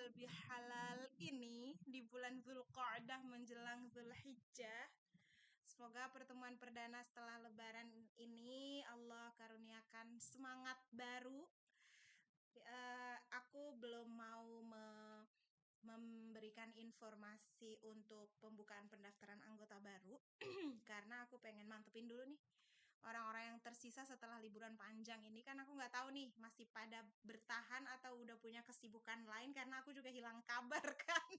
lebih halal ini di bulan Dzulqa'dah menjelang Dzulhijjah. Semoga pertemuan perdana setelah Lebaran ini Allah karuniakan semangat baru. Aku belum mau memberikan informasi untuk pembukaan pendaftaran anggota baru karena aku pengen mantepin dulu nih orang-orang yang tersisa setelah liburan panjang ini. Kan aku nggak tahu nih masih pada bertahan atau udah punya kesibukan lain karena aku juga hilang kabar kan.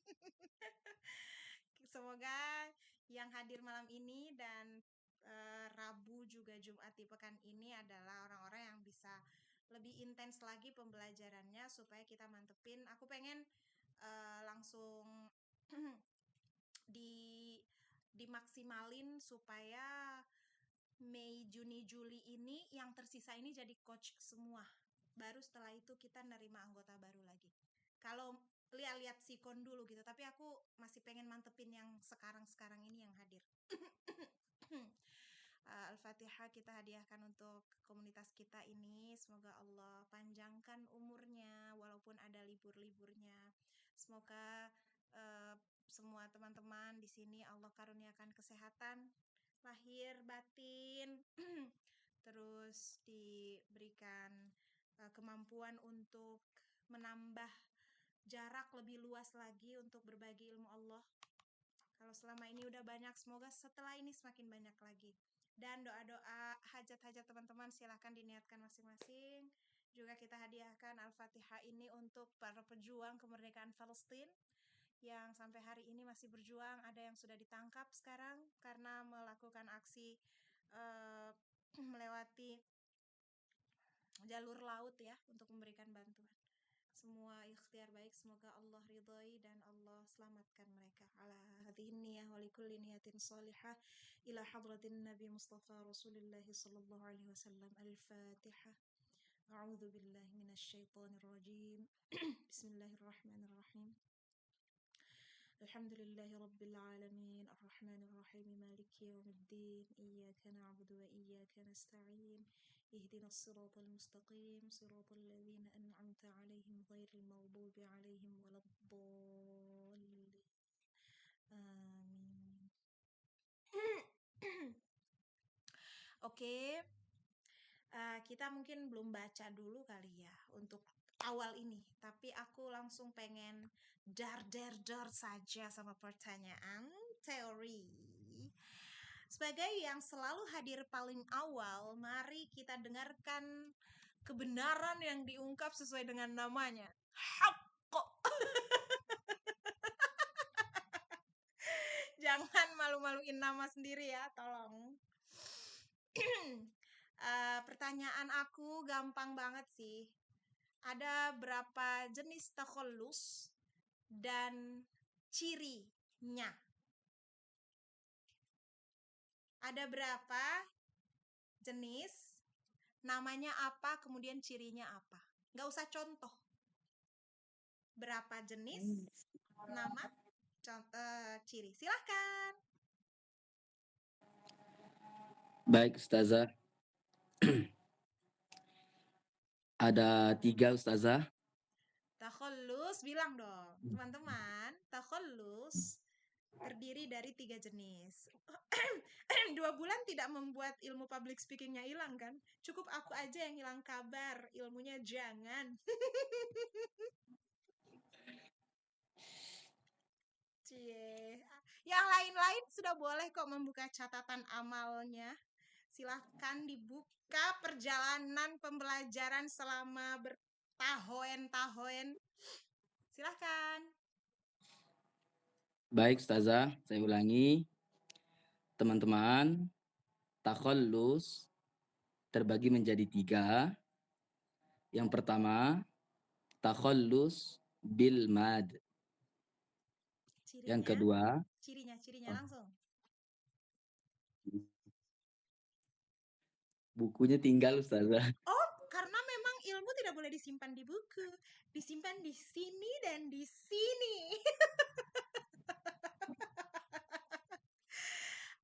Semoga yang hadir malam ini dan Rabu juga Jumat di pekan ini adalah orang-orang yang bisa lebih intens lagi pembelajarannya supaya kita mantepin. Aku pengen langsung dimaksimalin supaya Mei, Juni, Juli ini yang tersisa ini jadi coach semua. Baru setelah itu kita nerima anggota baru lagi. Kalau lihat sikon dulu gitu, tapi aku masih pengen mantepin yang sekarang-sekarang ini yang hadir. Al-Fatihah kita hadiahkan untuk komunitas kita ini. Semoga Allah panjangkan umurnya walaupun ada libur-liburnya. Semoga semua teman-teman di sini Allah karuniakan kesehatan lahir batin, terus diberikan kemampuan untuk menambah jarak lebih luas lagi untuk berbagi ilmu Allah. Kalau selama ini udah banyak, semoga setelah ini semakin banyak lagi. Dan doa-doa hajat-hajat teman-teman silahkan diniatkan masing-masing. Juga kita hadiahkan Al-Fatihah ini untuk para pejuang kemerdekaan Palestina yang sampai hari ini masih berjuang. Ada yang sudah ditangkap sekarang karena melakukan aksi melewati jalur laut ya untuk memberikan bantuan. Semua ikhtiar baik semoga Allah ridhoi dan Allah selamatkan mereka. Ala hadhihi niyah wa likulli niyatin salihah ila hadratin Nabi Mustafa Rasulullah sallallahu alaihi wasallam. Al-Fatihah. A'udzu billahi minasyaitonir rajim. Bismillahirrahmanirrahim. Alhamdulillahi Rabbil Alamin Ar-Rahmanir Rahim Maliki Yawmiddin Iyyaka na'budu wa iyyaka nasta'in Ihdinas siratal mustaqim Siratal ladzina an'amta 'alaihim ghairil maghdubi 'alaihim waladdallin. Amin. Oke. Kita mungkin belum baca dulu kali ya untuk awal ini, tapi aku langsung pengen dar saja sama pertanyaan teori. Sebagai yang selalu hadir paling awal, mari kita dengarkan kebenaran yang diungkap sesuai dengan namanya. Haqqo. Jangan malu-maluin nama sendiri ya, tolong. Pertanyaan aku gampang banget sih. Ada berapa jenis takhallus dan cirinya? Ada berapa jenis, namanya apa, kemudian cirinya apa? Nggak usah contoh. Berapa jenis, nama, ciri. Silakan. Baik, Ustazah. Ada 3, Ustazah. Takhallus, bilang dong, teman-teman. Takhallus terdiri dari 3 jenis. 2 bulan tidak membuat ilmu public speakingnya hilang kan? Cukup aku aja yang hilang kabar, ilmunya jangan. Cie. Yang lain-lain sudah boleh kok membuka catatan amalnya. Silahkan dibuka perjalanan pembelajaran selama bertahun-tahun. Silahkan. Baik, Ustazah. Saya ulangi. Teman-teman, takhallus terbagi menjadi 3. Yang pertama, takhallus bil mad. Cirinya, Yang kedua, cirinya langsung. bukunya tinggal, Ustazah. Oh, karena memang ilmu tidak boleh disimpan di buku, disimpan di sini dan di sini.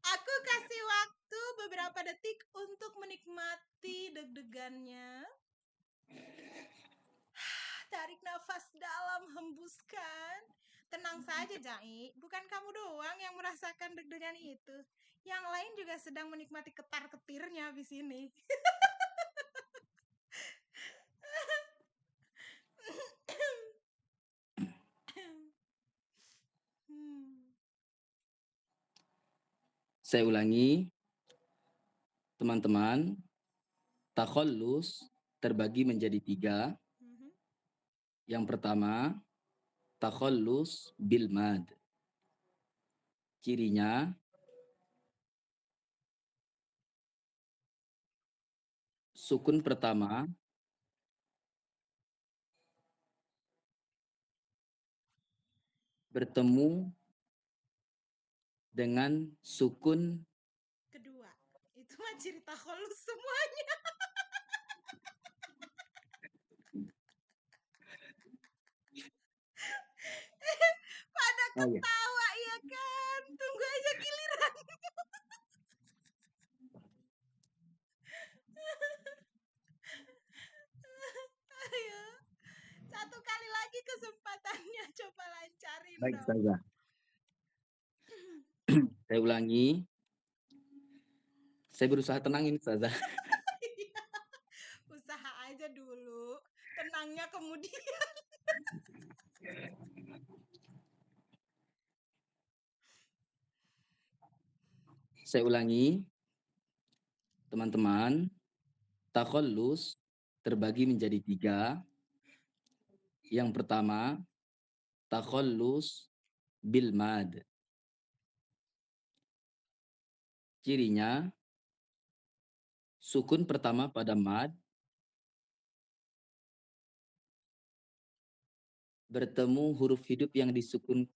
Aku kasih waktu beberapa detik untuk menikmati deg-degannya. Tarik nafas dalam, hembuskan. saja, Jai. Bukan kamu doang yang merasakan deg-degan itu. Yang lain juga sedang menikmati ketar-ketirnya di sini. Hmm. Saya ulangi, teman-teman, takhallus terbagi menjadi 3. Mhm. Yang pertama, takhallus bil mad. Cirinya, sukun pertama bertemu dengan sukun Kedua, itu mah ciri takholus semuanya. Pada oh ya, ketawa ya kan? Tunggu aja giliran. Ayo, satu kali lagi kesempatannya, coba lancarin baik dong. Ustazah. Saya ulangi, saya berusaha tenangin Ustazah. Usaha aja dulu, tenangnya kemudian. Saya ulangi, teman-teman, takhallus terbagi menjadi 3. Yang pertama, takhallus bil mad. Cirinya, sukun pertama pada mad bertemu huruf hidup yang disukun.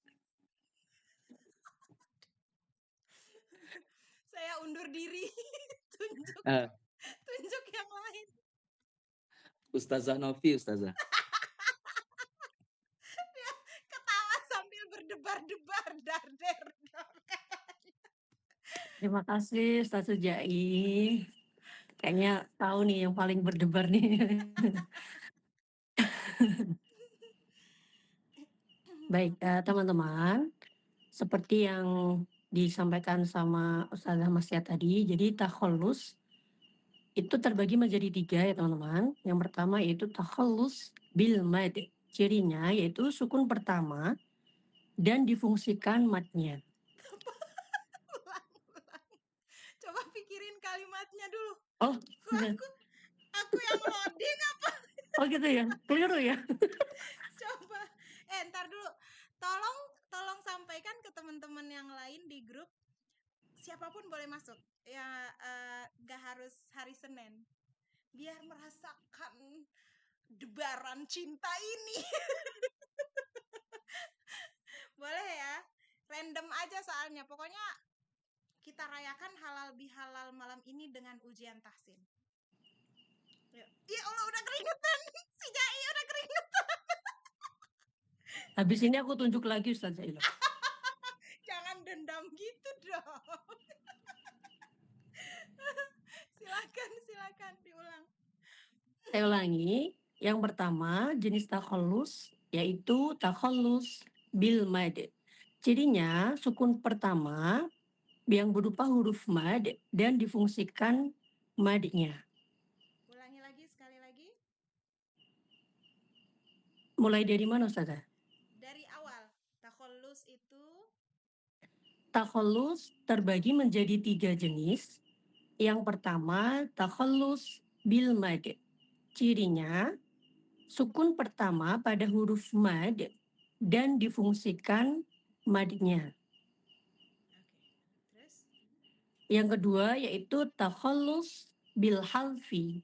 Saya undur diri. tunjuk eh, tunjuk yang lain. Ustazah Novi, Ustazah. Dia ketawa sambil berdebar-debar, darder. Terima kasih Ustaz Sujai. Kayaknya tahu nih yang paling berdebar nih. Baik, teman-teman, seperti yang disampaikan sama Ustazah Masya tadi, jadi takhallus itu terbagi menjadi 3 ya teman-teman. Yang pertama yaitu takhallus bil mad. Cirinya yaitu sukun pertama dan difungsikan madnya. Ulang. Coba pikirin kalimatnya dulu. Oh, Aku yang loading apa? oh gitu ya, keliru ya. Coba. Ntar dulu. Tolong sampaikan ke teman-teman yang lain di grup. Siapapun boleh masuk. Ya, gak harus hari Senin. Biar merasakan debaran cinta ini. Boleh ya? Random aja soalnya. Pokoknya kita rayakan halal bihalal malam ini dengan ujian tahsin. Yuk. Ya Allah, udah keringetan. Si Jai udah keringetan. Habis ini aku tunjuk lagi Ustaz Zaila. Jangan dendam gitu dong. Silakan diulang. Saya ulangi, yang pertama jenis takhallus yaitu takhallus bil mad. Cirinya sukun pertama yang berupa huruf mad dan difungsikan madnya. Ulangi lagi sekali lagi. Mulai dari mana Ustazah? Dari awal. Takhallus itu Takhallus terbagi menjadi 3 jenis. Yang pertama takhallus bil mad. Cirinya sukun pertama pada huruf mad dan difungsikan madnya. Oke. Terus Yang kedua yaitu takhallus bil halfi.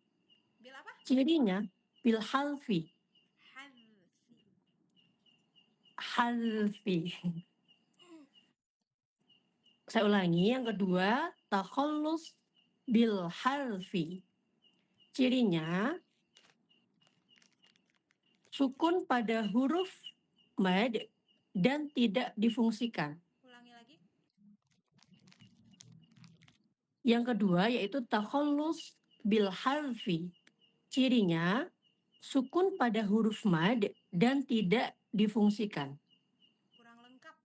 bil apa? Cirinya bil halfi. Hadfi. Halfi. Saya ulangi, yang kedua takhallus bil halfi. Cirinya sukun pada huruf mad dan tidak difungsikan. Ulangi lagi. Yang kedua yaitu takhallus bil harfi. Cirinya sukun pada huruf mad dan tidak difungsikan. Kurang lengkap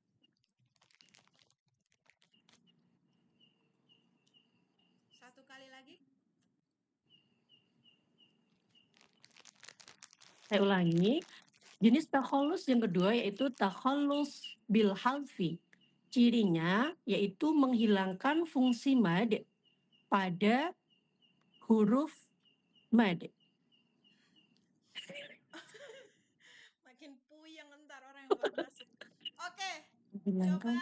Saya ulangi, jenis takhallus yang kedua yaitu takhallus bil halfi. Cirinya yaitu menghilangkan fungsi mad pada huruf mad. Makin puyeng entar orang yang baru masuk. Oke, coba Menghilangkan.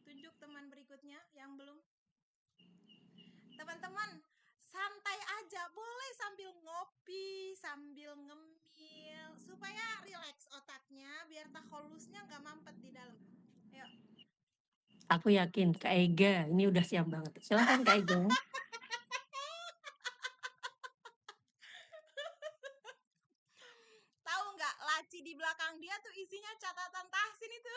tunjuk teman berikutnya yang belum. Teman-teman, santai aja, boleh sambil ngopi, sambil ngemil, supaya rileks otaknya, biar takholusnya nggak mampet di dalam. Ayo. Aku yakin Kak Ega ini udah siap banget. Silahkan Kak Ega. Tahu nggak, laci di belakang dia tuh isinya catatan tahsin itu.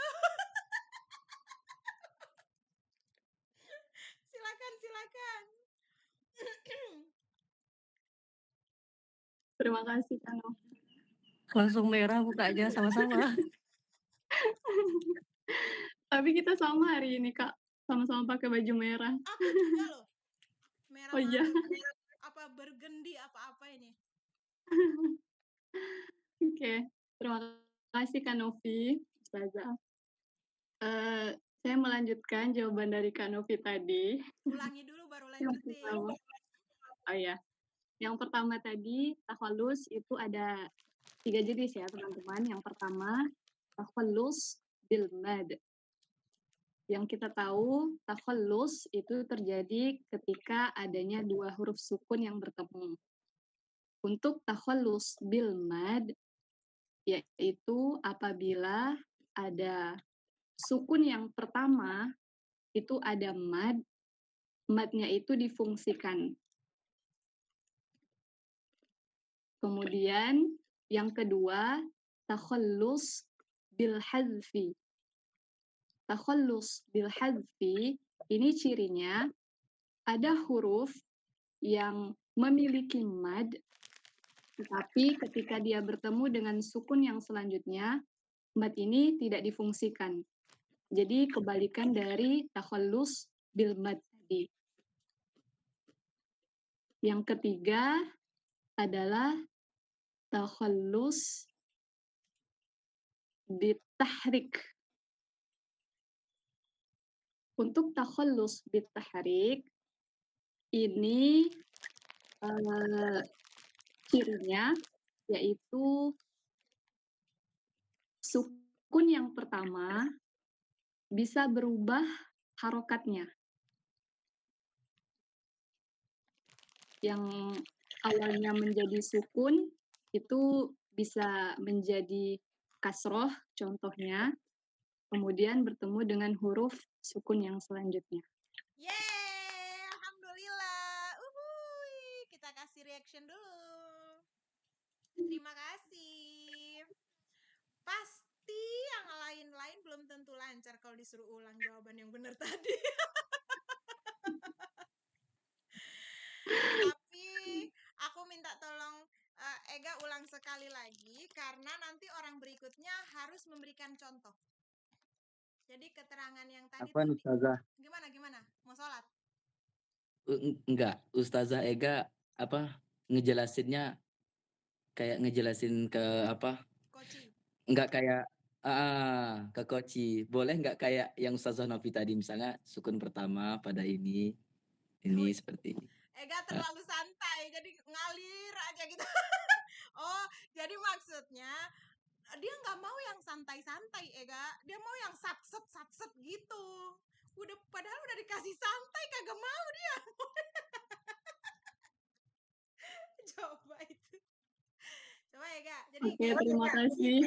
Silakan, silakan. Terima kasih Kak Novi. Langsung merah mukanya sama-sama. Tapi kita sama hari ini Kak, sama-sama pakai baju merah. Aku juga loh. Merah Oh iya. mana? Apa bergendi apa-apa ini? Oke, terima kasih Kak Novi, Ustazah. Saya melanjutkan jawaban dari Kak Novi tadi. Ulangi dulu baru Yang lanjutin. pertama, oh ya, yang pertama tadi takhallus itu ada 3 jenis ya teman-teman. Yang pertama takhallus bil mad. Yang kita tahu takhallus itu terjadi ketika adanya 2 huruf sukun yang bertemu. Untuk takhallus bil mad yaitu apabila ada sukun yang pertama itu ada mad, madnya itu difungsikan. Kemudian yang kedua takhallus bil hadzfi. Takhallus bil hadzfi ini cirinya ada huruf yang memiliki mad, tetapi ketika dia bertemu dengan sukun yang selanjutnya, mad ini tidak difungsikan. Jadi kebalikan dari takhallus bil mad tadi. Yang ketiga adalah takhallus bitahrik. Untuk takhallus bitahrik ini cirinya yaitu sukun yang pertama bisa berubah harokatnya. Yang awalnya menjadi sukun itu bisa menjadi kasroh contohnya, kemudian bertemu dengan huruf sukun yang selanjutnya. Yeay, alhamdulillah. Uhuy. Kita kasih reaction dulu. Terima kasih. Pasti yang lain-lain belum tentu lancar kalau disuruh ulang jawaban yang benar tadi. Tapi aku minta tolong Ega ulang sekali lagi karena nanti orang berikutnya harus memberikan contoh. Jadi keterangan yang tadi Apa tuh Ustazah? gimana? Mau sholat? Enggak, Ustazah Ega apa ngejelasinnya kayak ngejelasin ke apa? Koci. Enggak kayak ke Koci. Boleh nggak kayak yang Ustazah Novi tadi misalnya sukun pertama pada ini Wih, seperti ini. Ega terlalu santai jadi ngalir aja gitu. Oh, jadi maksudnya dia nggak mau yang santai-santai, Ega. Dia mau yang satset gitu. Padahal udah dikasih santai kagak mau dia. Coba itu. Coba Ega. Jadi Oke, terima kasih.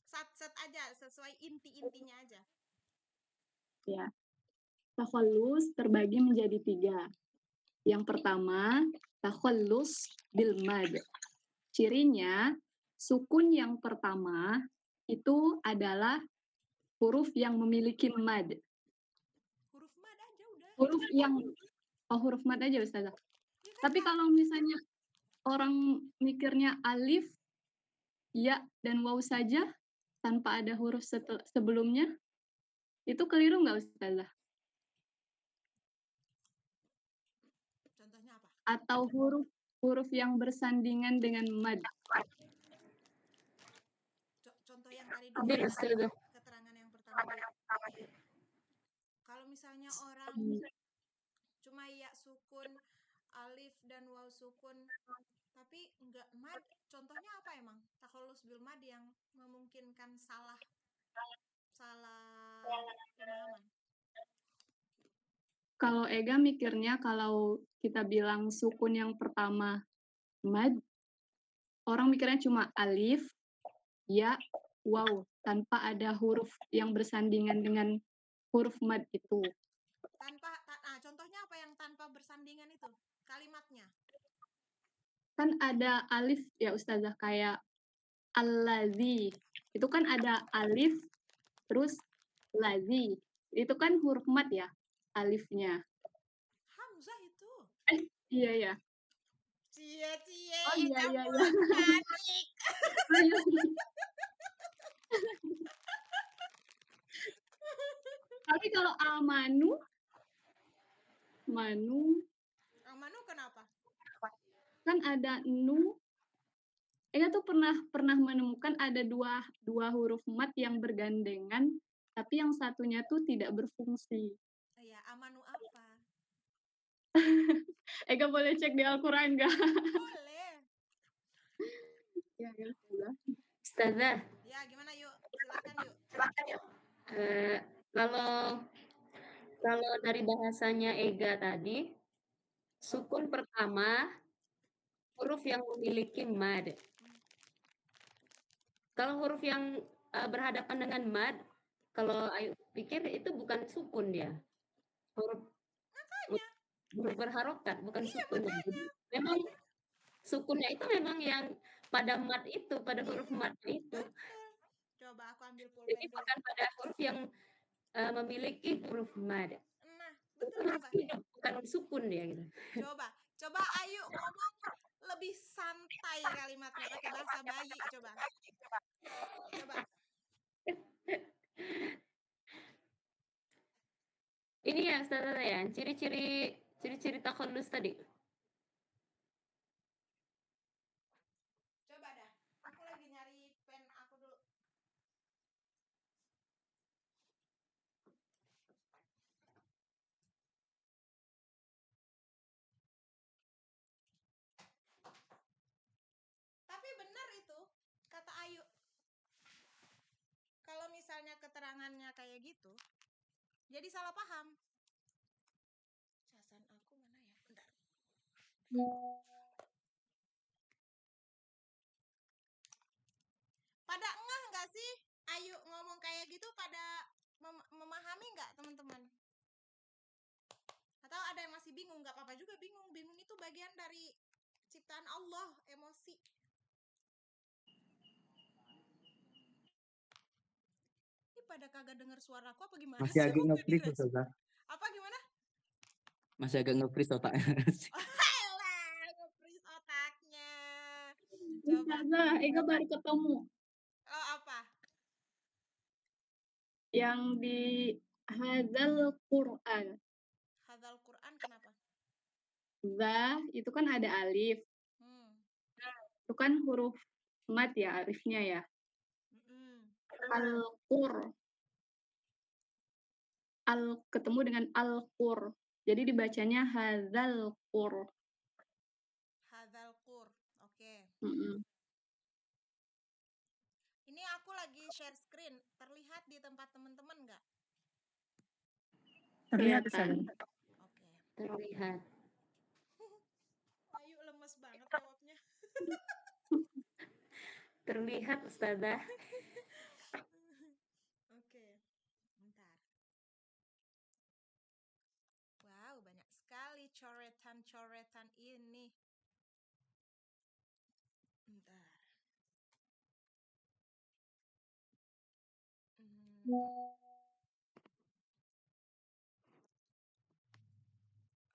Satset aja sesuai inti-intinya aja. Ya, takhallus terbagi menjadi 3. Yang pertama, takhallus bil mad. Cirinya, sukun yang pertama itu adalah huruf yang memiliki mad. Huruf mad aja udah. Huruf mad aja Ustazah. Ya kan, Tapi kalau misalnya orang mikirnya alif, ya, dan waw saja tanpa ada huruf sebelumnya, itu keliru nggak Ustazah? contohnya apa? Atau huruf yang bersandingan dengan mad. yang tadi Iya, dibilang Ustazah. keterangan yang pertama di kalau misalnya orang cuma ya sukun, alif dan waw sukun tapi enggak mad, contohnya apa emang? Takhalus bil mad yang memungkinkan salah pemahaman. Kalau Ega mikirnya kalau kita bilang sukun yang pertama mad, orang mikirnya cuma alif, ya, waw, tanpa ada huruf yang bersandingan dengan huruf mad itu. Contohnya apa yang tanpa bersandingan itu? Kalimatnya. Kan ada alif ya Ustazah, kayak allazi. Itu kan ada alif, terus lazi. Itu kan huruf mad ya, alifnya. Hamzah itu. Iya ya. Cie, Oh iya iya iya. panik. Tapi kalau amanu Kenapa? kan ada nu. Ega tuh pernah menemukan ada dua huruf mat yang bergandengan, tapi yang satunya tuh tidak berfungsi. Iya, amanu apa? Ega boleh cek di Al-Quran nggak? Boleh. Ya, ya. Ustazah, Ya, gimana yuk? Silakan yuk. kalau dari bahasanya Ega tadi, sukun pertama huruf yang memiliki mad. Kalau huruf yang berhadapan dengan mad, kalau Ayu pikir itu bukan sukun dia. Huruf berharokat, bukan sukun. Jadi, memang sukunnya itu memang yang pada mad itu, pada huruf mad itu. Betul. Coba aku ambil pulpen Jadi dulu. bukan pada huruf yang memiliki huruf mad. Nah, betul Huruf coba. hidup, bukan sukun dia gitu. Coba Ayu ngomong lebih santai kalimatnya pakai bahasa bayi coba. Ini ya Ustazah ya, ciri-ciri takhallus tadi. Coba dah. Aku lagi nyari pen aku dulu. Tapi benar itu kata Ayu. Kalau misalnya keterangannya kayak gitu, jadi salah paham. Casan aku mana ya? Bentar. Pada ngeh nggak sih Ayu ngomong kayak gitu, pada memahami nggak teman-teman? Atau ada yang masih bingung? Nggak apa-apa juga bingung. Bingung itu bagian dari ciptaan Allah, emosi. Ini pada kagak denger suaraku apa gimana Masih sih? agak nge-freeze Ustazah. Apa gimana? Masih agak nge-freeze otaknya. Alah, nge-freeze otaknya. Coba. Ustazah, Ega baru ketemu Oh, apa? yang di Hadzal Quran. Hadzal Quran kenapa? Za itu kan ada alif. Itu kan huruf mat ya, alifnya ya. Al-Qur. Ketemu dengan Al-Qur. Jadi dibacanya Hadzal Qur. Hadzal Qur. Oke. Ini aku lagi share screen. Terlihat di tempat teman-teman nggak? Terlihat Kelihatan. Oke. Terlihat. Ayu lemes banget jawabnya. Terlihat Ustazah. Oke. Bentar. Wow, banyak sekali coretan-coretan ini. Bentar.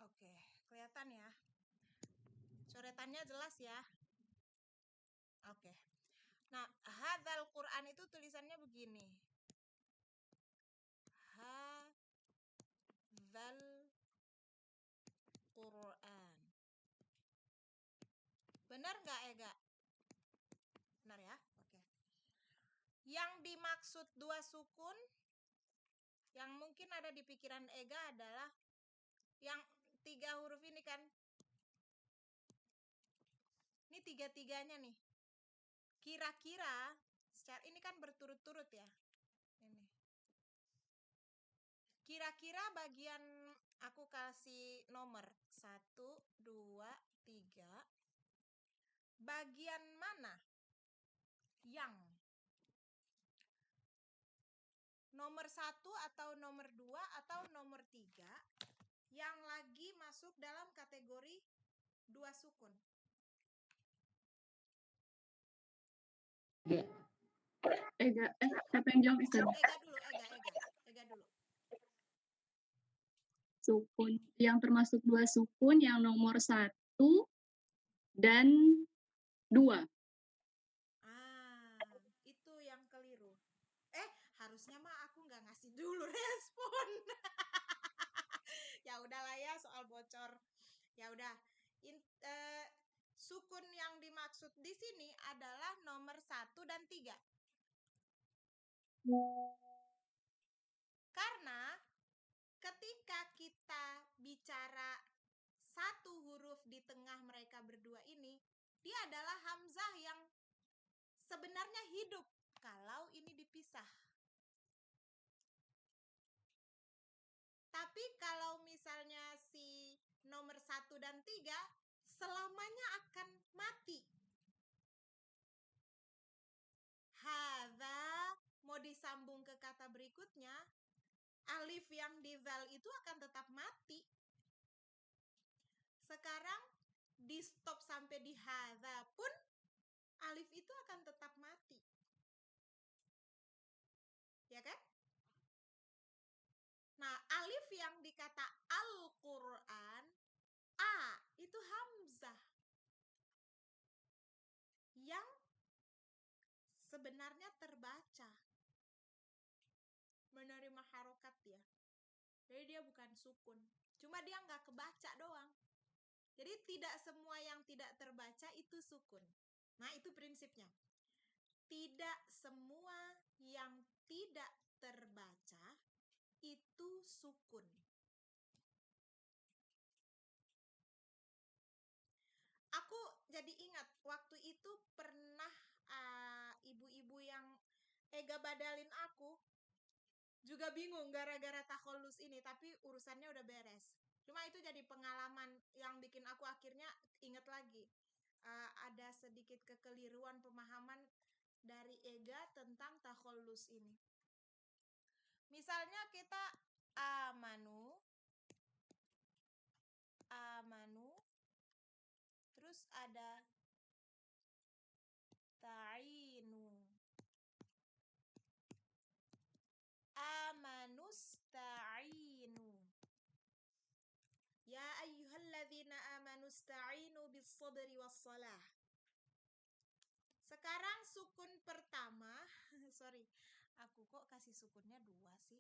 Oke, kelihatan ya. Coretannya jelas ya. Oke. Nah, hadzal Quran itu tulisannya begini. Hadzal Quran. Benar nggak Ega? Benar ya? Oke. Yang dimaksud dua sukun yang mungkin ada di pikiran Ega adalah yang 3 huruf ini kan. Ini tiga-tiganya nih. Kira-kira secara ini kan berturut-turut ya. Ini. Kira-kira bagian aku kasih nomor 1, 2, 3. Bagian mana yang nomor 1 atau nomor 2 atau nomor 3 yang lagi masuk dalam kategori dua sukun? Siapa yang jawab Ustaz? Ega dulu, Ega dulu. Sukun yang termasuk dua sukun yang nomor 1 dan 2. Itu yang keliru. Harusnya mah aku nggak ngasih dulu respon. Ya udahlah ya, soal bocor. Ya udah. Sukun yang dimaksud di sini adalah nomor 1 dan 3. Karena ketika kita bicara satu huruf di tengah mereka berdua ini, dia adalah hamzah yang sebenarnya hidup kalau ini dipisah. Tapi kalau misalnya si nomor 1 dan 3 selamanya akan mati. Hadza mau disambung ke kata berikutnya, alif yang di zal itu akan tetap mati. Sekarang di stop sampai di hadza pun alif itu akan tetap mati. Ya kan? Nah, alif yang di kata Al-Quran, A itu hamzah yang sebenarnya terbaca, menerima harokat ya. Jadi dia bukan sukun, cuma dia nggak kebaca doang. Jadi tidak semua yang tidak terbaca itu sukun. Nah, itu prinsipnya. Tidak semua yang tidak terbaca itu sukun. Aku jadi ingat waktu itu pernah ibu-ibu yang Ega badalin aku juga bingung gara-gara takholus ini, tapi urusannya udah beres. Cuma itu jadi pengalaman yang bikin aku akhirnya ingat lagi. Ada sedikit kekeliruan pemahaman dari Ega tentang takholus ini. Misalnya kita amanu, terus ada ta'inu, amanusta'inu. Ya ayyuhalladzina amanusta'inu bis-sabri was-salah. Sekarang sukun pertama, sorry, aku kok kasih sukunnya 2 sih.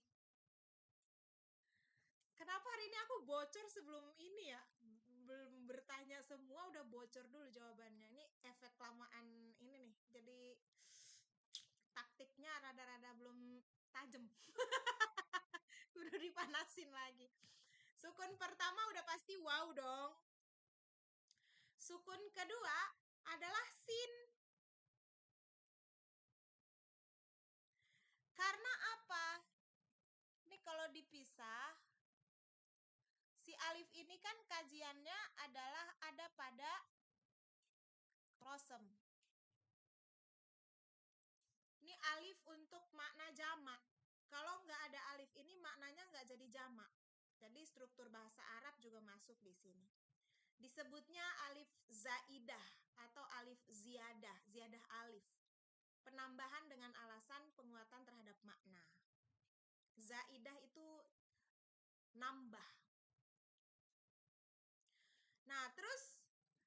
Kenapa hari ini aku bocor sebelum ini ya? Belum bertanya semua udah bocor dulu jawabannya. Ini efek kelamaan ini nih. Jadi taktiknya rada-rada belum tajam. Udah dipanasin lagi. Sukun pertama udah pasti waw dong. Sukun kedua adalah sin. Karena apa? Ini kalau dipisah, si alif ini kan kajiannya adalah ada pada rosem. Ini alif untuk makna jamak. Kalau nggak ada alif ini maknanya nggak jadi jamak. Jadi struktur bahasa Arab juga masuk di sini. Disebutnya alif zaidah atau alif ziyadah, ziyadah alif. Penambahan dengan alasan penguatan terhadap makna. Zaidah itu nambah. Nah, terus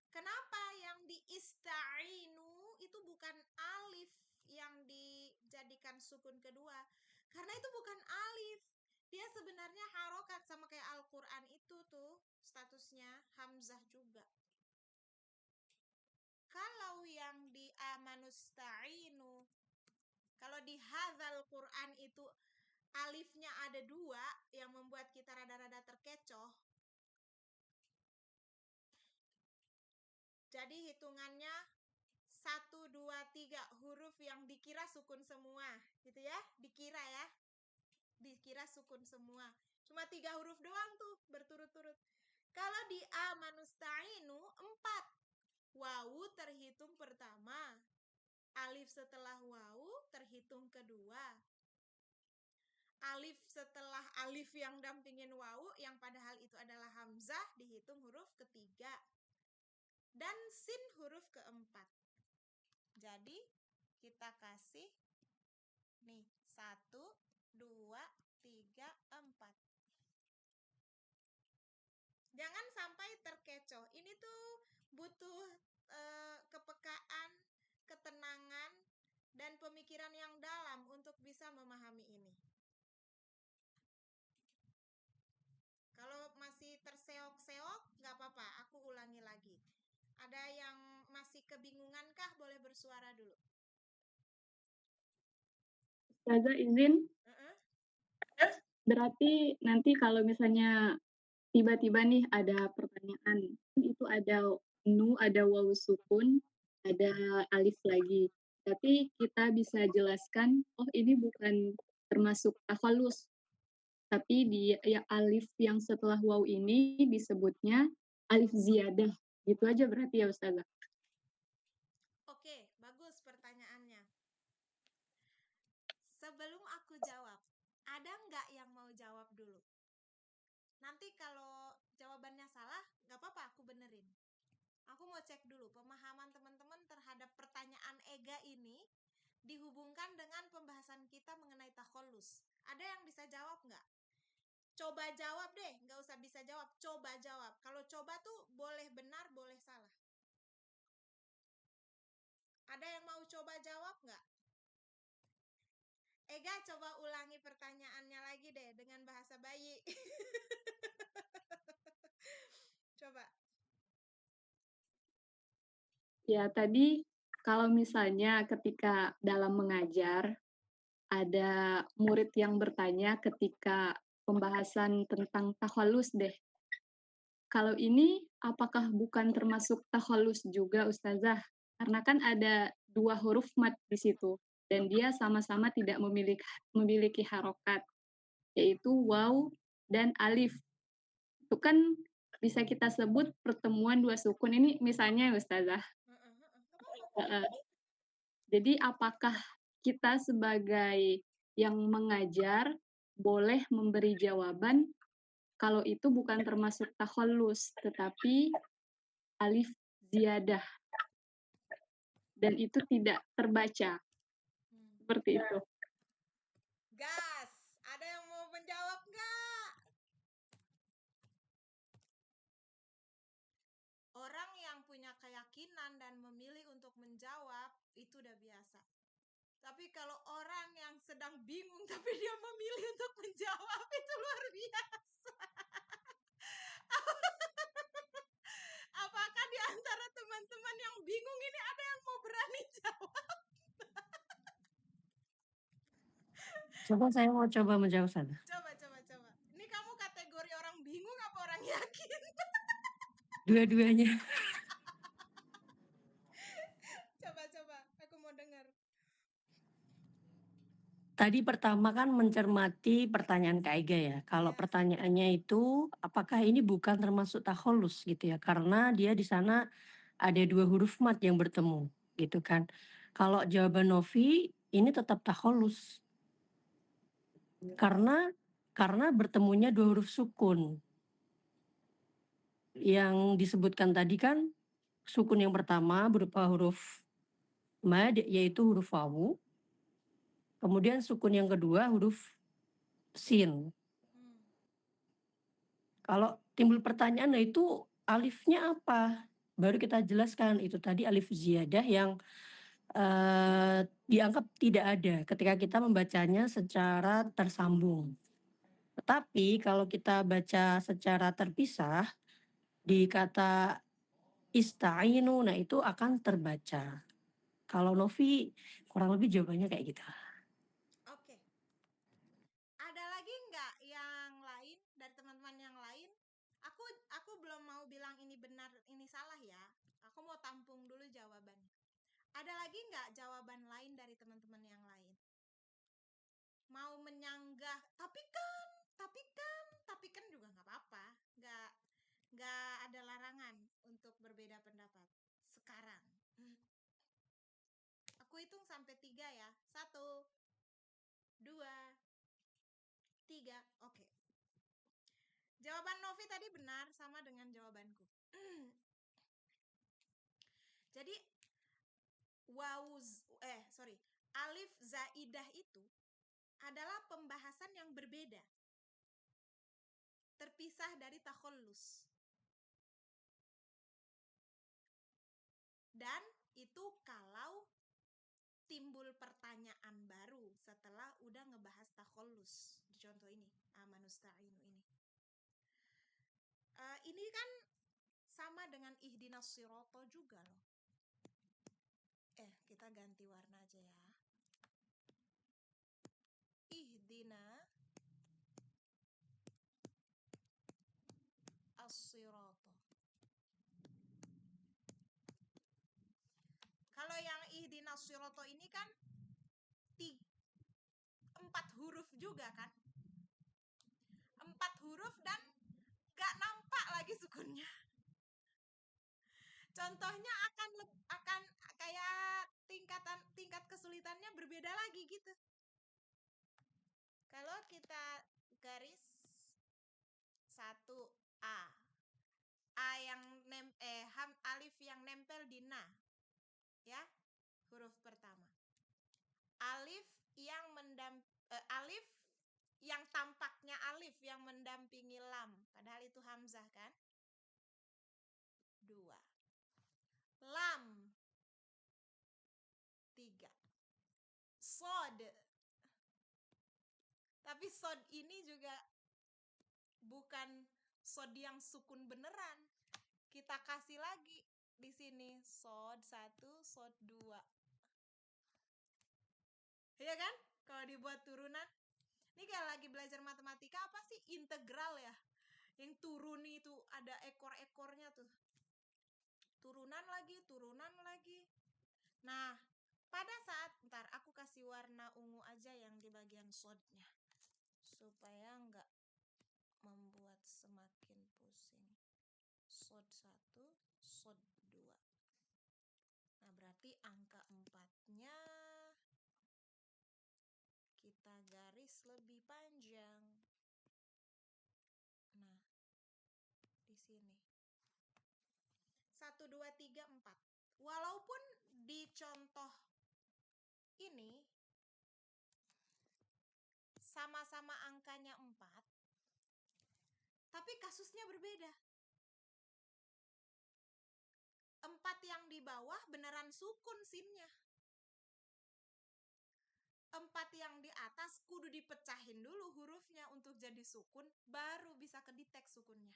kenapa yang di ista'inu itu bukan alif yang dijadikan sukun kedua? Karena itu bukan alif. Dia sebenarnya harokat sama kayak Al-Quran itu tuh statusnya hamzah juga. Kalau yang di amanusta'inu Kalau di hadzal Quran itu alifnya ada 2 yang membuat kita rada-rada terkecoh. Jadi hitungannya 1, 2, 3 huruf yang dikira sukun semua, gitu ya, dikira sukun semua. Cuma 3 huruf doang tuh berturut-turut. Kalau di amanusta'inu 4. Wawu terhitung pertama. Alif setelah wawu terhitung kedua. Alif setelah alif yang dampingin wawu yang padahal itu adalah hamzah dihitung huruf ketiga. Dan sin huruf keempat. Jadi kita kasih nih 1, 2, 3, 4. Jangan sampai terkecoh. Ini tuh butuh kepekaan, ketenangan, dan pemikiran yang dalam untuk bisa memahami ini. Kalau masih terseok-seok, nggak apa-apa, aku ulangi lagi. Ada yang masih kebingungan kah? Boleh bersuara dulu. Ustazah izin, berarti nanti kalau misalnya tiba-tiba nih ada pertanyaan, itu ada nu, ada wawu sukun, ada alif lagi. Tapi kita bisa jelaskan, oh ini bukan termasuk takhallus, tapi ya alif yang setelah wawu ini disebutnya alif ziyadah. Gitu aja berarti ya Ustazah. Oke, bagus pertanyaannya. Sebelum aku jawab, ada nggak yang mau jawab dulu? Nanti kalau jawabannya salah, nggak apa-apa, aku benerin. Aku mau cek dulu pemahaman teman-teman terhadap pertanyaan Ega ini dihubungkan dengan pembahasan kita mengenai takhallus. Ada yang bisa jawab nggak? Coba jawab deh, nggak usah bisa jawab, coba jawab. Kalau coba tuh boleh benar, boleh salah. Ada yang mau coba jawab nggak? Ega, coba ulangi pertanyaannya lagi deh dengan bahasa bayi. Coba. Ya, tadi kalau misalnya ketika dalam mengajar ada murid yang bertanya ketika pembahasan tentang takhallus deh. Kalau ini apakah bukan termasuk takhallus juga Ustazah? Karena kan ada 2 huruf mad di situ dan dia sama-sama tidak memiliki harokat, yaitu waw dan alif. Itu kan bisa kita sebut pertemuan 2 sukun ini misalnya Ustazah. Jadi apakah kita sebagai yang mengajar boleh memberi jawaban kalau itu bukan termasuk takhallus, tetapi alif ziyadah. Dan itu tidak terbaca. Seperti itu. Gas, ada yang mau menjawab nggak? Orang yang punya keyakinan dan memilih untuk menjawab, itu udah biasa. Tapi kalau orang yang sedang bingung tapi dia memilih untuk menjawab, itu luar biasa. Apakah di antara teman-teman yang bingung ini ada yang mau berani jawab? Coba saya mau coba menjawab sana. Coba. Ini kamu kategori orang bingung apa orang yakin? Dua-duanya. Coba, aku mau dengar. Tadi pertama kan mencermati pertanyaan Kak Ega ya. Kalau Yes. pertanyaannya itu apakah ini bukan termasuk takhallus gitu ya? Karena dia di sana ada 2 huruf mad yang bertemu gitu kan. Kalau jawaban Novi ini tetap takhallus. Karena bertemunya 2 huruf sukun. Yang disebutkan tadi kan sukun yang pertama berupa huruf mad yaitu huruf wawu. Kemudian sukun yang kedua huruf sin. Kalau timbul pertanyaan, nah itu alifnya apa? Baru kita jelaskan, itu tadi alif ziyadah yang dianggap tidak ada ketika kita membacanya secara tersambung. Tetapi kalau kita baca secara terpisah, di kata ista'inu, nah itu akan terbaca. Kalau Novi kurang lebih jawabannya kayak gitu. teman-teman yang lain, aku belum mau bilang ini benar, ini salah ya. Aku mau tampung dulu jawabannya. Ada lagi nggak jawaban lain dari teman-teman yang lain? Mau menyanggah, tapi kan juga nggak apa-apa. Nggak ada larangan untuk berbeda pendapat. Sekarang. Aku hitung sampai 3 ya. 1, 2, 3. Oke. Jawaban Novi tadi benar, sama dengan jawabanku. Jadi alif zaidah itu adalah pembahasan yang berbeda, terpisah dari takhallus. Dan itu kalau timbul pertanyaan baru setelah udah ngebahas takhallus. Di contoh ini, amanusta'inu ini. Ini kan sama dengan ihdinas sirata juga loh. Kita ganti warna aja ya. Ihdina as-sirata. Kalau yang ihdinas sirata ini kan 4 huruf juga kan? 4 huruf dan gak nampak lagi sukunnya. Contohnya akan kayak tingkat kesulitannya berbeda lagi gitu. Kalau kita garis 1A. Alif yang nempel di na. Ya, huruf pertama. Alif yang tampaknya alif yang mendampingi lam, padahal itu hamzah kan? 2. Lam 3. Sod. Tapi sod ini juga bukan sod yang sukun beneran. Kita kasih lagi di sini sod 1, sod 2. Iya kan? Kalau dibuat turunan. Ini kayak lagi belajar matematika, apa sih? Integral ya. Yang turun itu ada ekor-ekornya tuh. Turunan lagi. Nah, pada saat, ntar aku kasih warna ungu aja yang di bagian sodnya. Supaya nggak membuat semakin pusing. Sod 1, sod 2. Nah, berarti angka 4-nya kita garis lebih panjang. Nah, di sini. 1, 2, 3, 4. Walaupun di contoh ini sama-sama angkanya 4, tapi kasusnya berbeda. 4 yang di bawah beneran sukun sinnya. 4 yang di atas kudu dipecahin dulu hurufnya untuk jadi sukun, baru bisa kedetek sukunnya.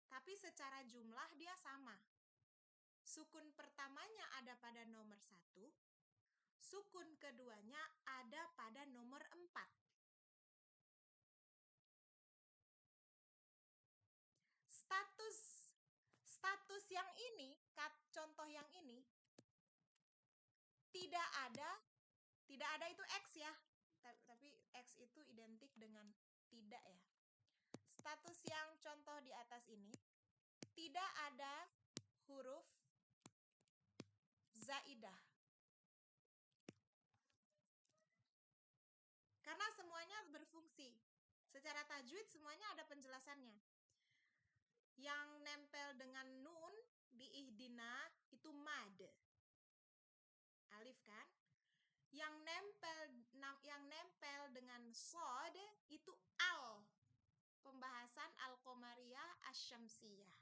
Tapi secara jumlah dia sama. Sukun pertamanya ada pada nomor 1, sukun keduanya ada pada nomor 4. Status yang ini, contoh yang ini, tidak ada itu X ya. Tapi X itu identik dengan tidak ya. Status yang contoh di atas ini, tidak ada huruf zaidah. Karena semuanya berfungsi. Secara tajwid semuanya ada penjelasannya. Yang nempel dengan nun di ihdina itu mad. Alif kan? Yang nempel dengan sod itu al. Pembahasan al-qamariyah asy-syamsiyah.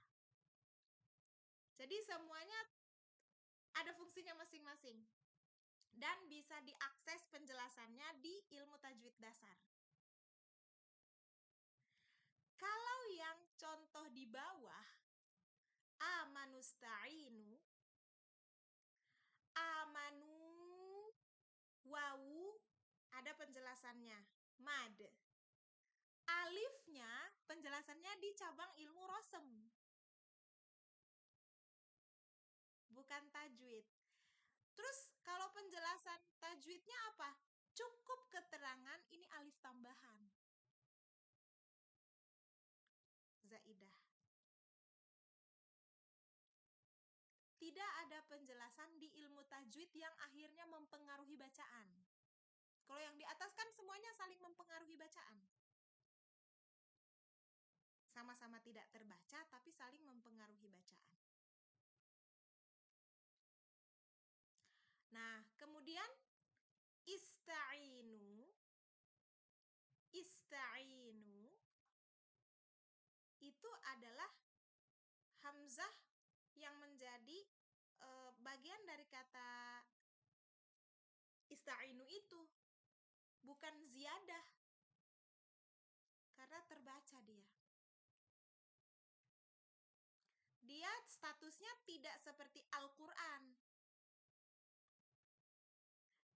Jadi semuanya ada fungsinya masing-masing. Dan bisa diakses penjelasannya di ilmu tajwid dasar. Kalau yang contoh di bawah, amanusta'inu, amanu, wawu, ada penjelasannya, mad. tajwidnya, penjelasannya di cabang ilmu rosem. Bukan tajwid. Terus kalau penjelasan tajwidnya apa? Cukup keterangan ini alif tambahan. Zaidah. Tidak ada penjelasan di ilmu tajwid yang akhirnya mempengaruhi bacaan. Kalau yang di atas kan semuanya saling mempengaruhi bacaan. Sama-sama tidak terbaca tapi saling mempengaruhi bacaan. Nah, kemudian ista'inu itu adalah hamzah yang menjadi bagian dari kata ista'inu itu, bukan ziyadah, karena terbaca dia. Dia statusnya tidak seperti Al-Quran.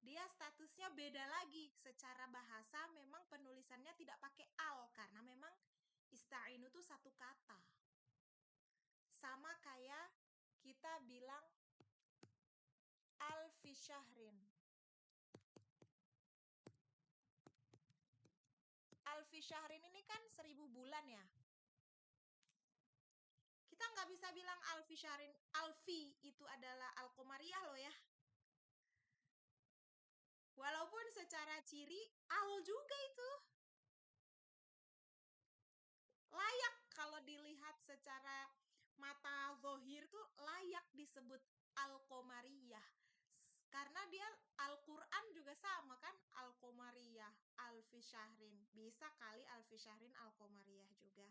Dia statusnya beda lagi. Secara bahasa memang penulisannya tidak pakai al, karena memang ista'inu itu satu kata. Sama kayak kita bilang alfi syahrin. Alfi syahrin ini kan 1000 bulan ya. Kita nggak bisa bilang alfi syahrin. Alfi itu adalah al-qamariyah loh ya. Walaupun secara ciri al juga itu. Layak kalau dilihat secara mata zohir tuh layak disebut al-qamariyah. Karena dia Al-Quran juga sama kan, al-qamariyah, alfi syahrin. Bisa kali alfi syahrin al-qamariyah juga.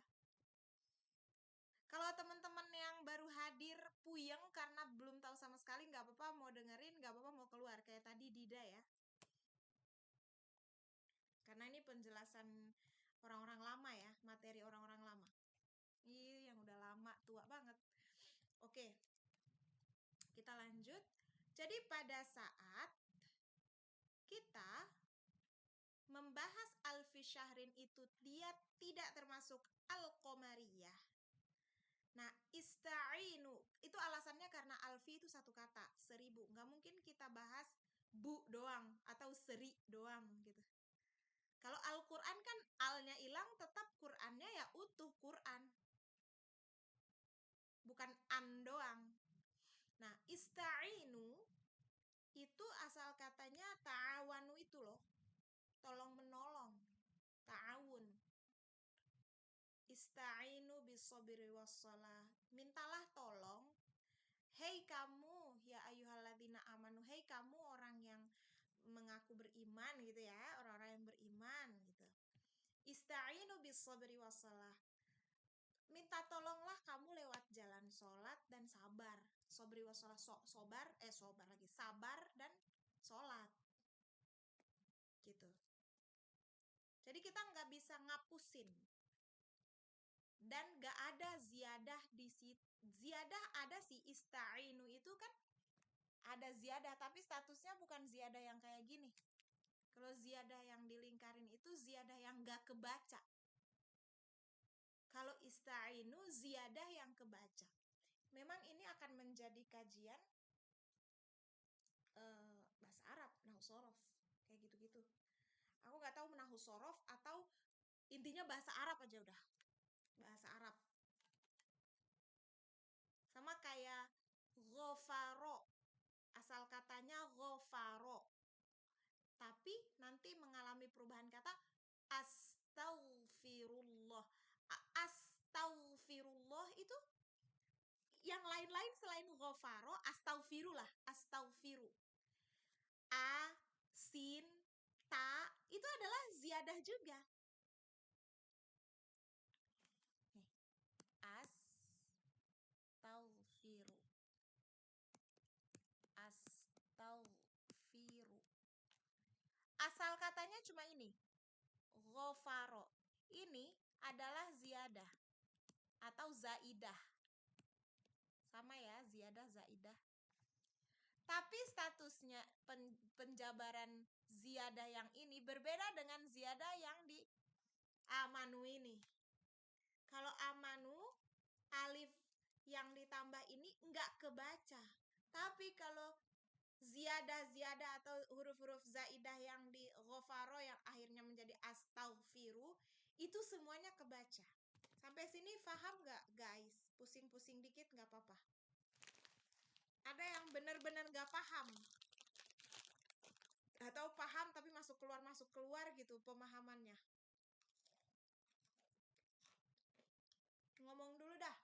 Kalau teman-teman yang baru hadir puyeng karena belum tahu sama sekali, nggak apa-apa, mau dengerin, nggak apa-apa, mau keluar. Kayak tadi Dida ya. Karena ini penjelasan orang-orang lama ya, materi orang-orang lama. Ih, yang udah lama, tua banget. Oke, kita lanjut. Jadi pada saat kita membahas alfi syahrin itu, dia tidak termasuk al-qamariyah. Nah, ista'inu itu alasannya karena alfi itu satu kata, 1000. Nggak mungkin kita bahas bu doang atau seri doang gitu. Kalau Al-Quran kan alnya hilang, tetap Qurannya ya utuh Quran. Bukan an doang. Nah, ista'inu itu asal katanya ta'awanu itu loh. Tolong menolong. Ta'awun. Ista'inu bisabri wassalah. Mintalah tolong. Hei kamu, ya ayyuhalladzina amanu. Hei kamu orang yang mengaku beriman gitu ya. Orang-orang yang beriman gitu. Ista'inu bisabri wassalah. Minta tolonglah kamu lewat jalan sholat dan sabar. Sobri wassalah, sabar dan sholat. Gitu. Jadi kita nggak bisa ngapusin. Dan nggak ada ziyadah di situ. Ziyadah ada sih, ista'inu itu kan ada ziyadah, tapi statusnya bukan ziyadah yang kayak gini. Kalau ziyadah yang dilingkarin itu ziyadah yang nggak kebaca. Kalau ista'inu ziyadah yang kebaca. Memang ini akan menjadi kajian bahasa Arab, nahwu shorof, kayak gitu-gitu. Aku nggak tahu nahwu shorof atau intinya bahasa Arab aja udah. Bahasa Arab. Sama kayak ghafaro. Asal katanya ghafaro. Tapi nanti mengalami perubahan kata astaghfirullah. Astaghfirullah itu yang lain-lain selain ghafaro, astaghfirullah, astaghfiru. A, sin, ta, itu adalah ziyadah juga. Astaghfiru. Astaghfiru. Asal katanya cuma ini. Ghafaro. Ini adalah ziyadah atau zaidah. Sama ya, ziyadah, zaidah. Tapi statusnya penjabaran ziyadah yang ini berbeda dengan ziyadah yang di amanu ini. Kalau amanu, alif yang ditambah ini nggak kebaca. Tapi kalau ziyadah atau huruf-huruf zaidah yang di ghafaro yang akhirnya menjadi astaghfiru, itu semuanya kebaca. Sampai sini paham nggak guys? Pusing-pusing dikit nggak apa-apa. Ada yang benar-benar nggak paham? Atau paham tapi masuk keluar gitu pemahamannya? Ngomong dulu dah.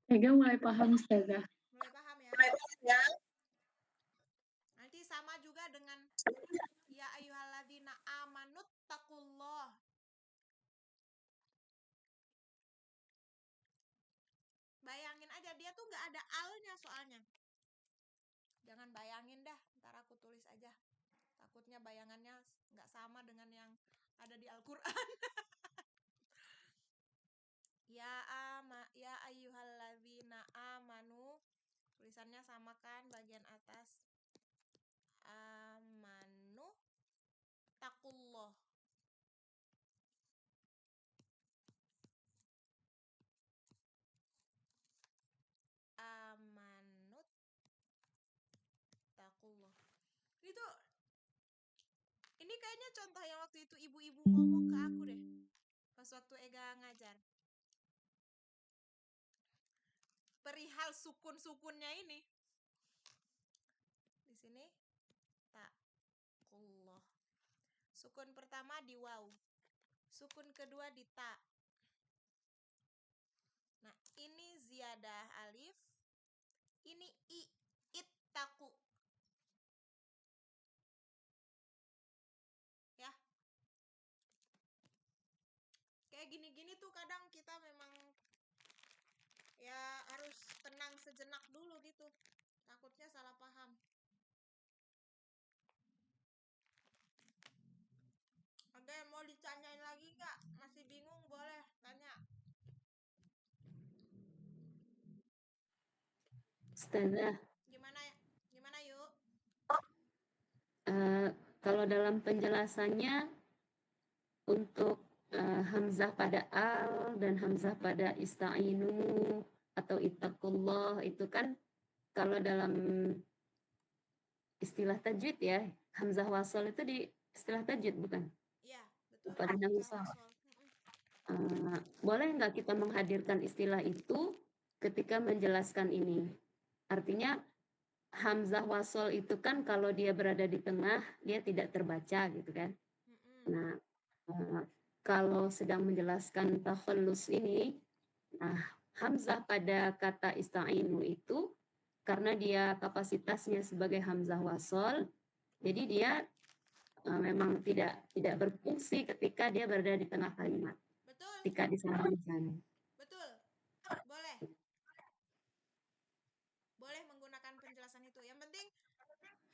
Ega mulai paham, Ustazah. Mulai paham ya? Nanti sama juga dengan ya ayyuhalladzina amanut taqullah. Bayangin aja, dia tuh nggak ada alnya soalnya. Jangan bayangin dah, ntar aku tulis aja. Takutnya bayangannya nggak sama dengan yang ada di Al-Quran. Ya ayyuhalladzina amanu. Tulisannya sama kan bagian atas. Amanu taqullah. Amanut taqullah. Ini kayaknya contoh yang waktu itu ibu-ibu ngomong ke aku deh. Pas waktu Ega ngajar. Perihal sukun-sukunnya ini. Di sini taqullah. Sukun pertama di waw. Sukun kedua di ta. Nah, ini ziyadah alif. Ini i, ittaqu. Ya. Kayak gini-gini tuh kadang kita memang ya harus tenang sejenak dulu gitu. Takutnya salah paham. Ada yang mau ditanyain lagi nggak? Masih bingung boleh tanya. Ustazah, Gimana yuk? kalau dalam penjelasannya untuk hamzah pada al dan hamzah pada ista'inu atau ittaqullah itu kan kalau dalam istilah tajwid ya, hamzah wasal itu di istilah tajwid bukan? Iya, betul. Pada Hamzah wasal. wasal. Boleh nggak kita menghadirkan istilah itu ketika menjelaskan ini? Artinya hamzah wasal itu kan kalau dia berada di tengah dia tidak terbaca gitu kan. Nah, kalau sedang menjelaskan takhallus ini, nah hamzah pada kata ista'inu itu karena dia kapasitasnya sebagai hamzah wasal, jadi dia memang tidak berfungsi ketika dia berada di tengah kalimat. Betul. Ketika disambungkan. Betul. Boleh menggunakan penjelasan itu. Yang penting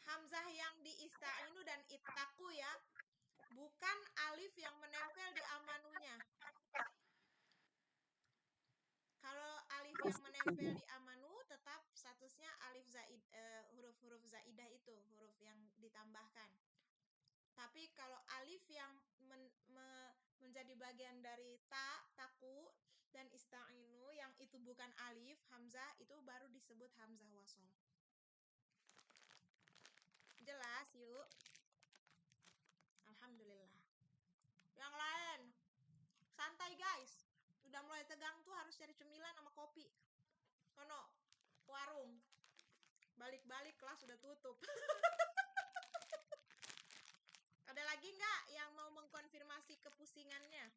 hamzah yang di ista'inu dan ittaqu ya, bukan alif yang menempel di amanunya. Kalau alif yang menempel di amanu tetap statusnya alif huruf-huruf zaidah itu, huruf yang ditambahkan. Tapi kalau alif yang menjadi bagian dari taku dan ista'inu yang itu bukan alif, hamzah itu baru disebut hamzah wasol. Jelas yuk? Alhamdulillah. Yang lain, santai guys. Udah mulai tegang tuh harus cari cemilan sama kopi. Kono, warung. Balik-balik kelas udah tutup. Ada lagi nggak yang mau mengkonfirmasi kepusingannya?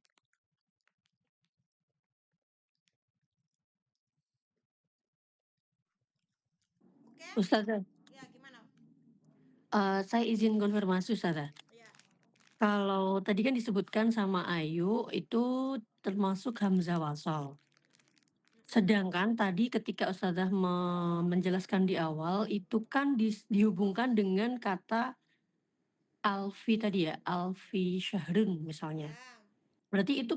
Oke? Ustazah, Ya, gimana? saya izin konfirmasi Ustazah. Ya. Kalau tadi kan disebutkan sama Ayu itu termasuk hamzah wasal. Sedangkan tadi ketika Ustazah menjelaskan di awal itu kan dihubungkan dengan kata alfi tadi ya, alfi syahrun misalnya. Ya. Berarti itu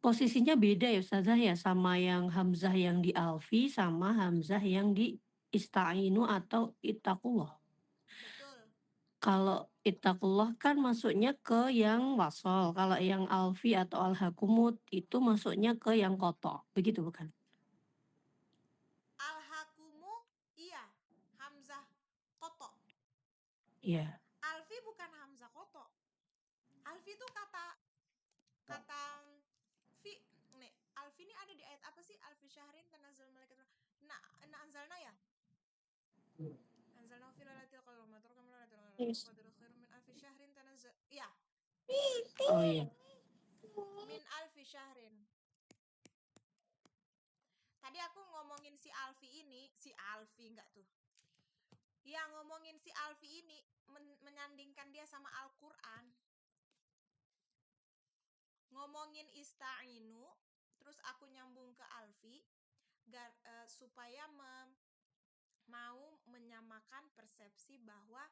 posisinya beda ya Ustazah ya, sama yang hamzah yang di alfi sama hamzah yang di ista'inu atau ittaqullah. Betul. Kalau ittaqullah kan masuknya ke yang wasol, kalau yang alfi atau alhakumut itu masuknya ke yang koto, begitu bukan? Alhakumu, iya. Hamzah koto. Iya. Alfi bukan hamzah koto. Alfi itu kata fi nih. Alfi ini ada di ayat apa sih? Alfi syahrin tanazzal malaikat. Nah, anzalna ya? Anzalna fi lailatul qadar ma taraka min lailatul Yes. qadar khairun min alfi syahrin tanazzal. Iya, Oh iya. min alfi syahrin. Tadi aku ngomongin si Alfi ini, si Alfi enggak tuh? Ya, ngomongin si Alfi ini menyandingkan dia sama Al-Qur'an. Ngomongin ista'inu, terus aku nyambung ke Alfi supaya mau menyamakan persepsi bahwa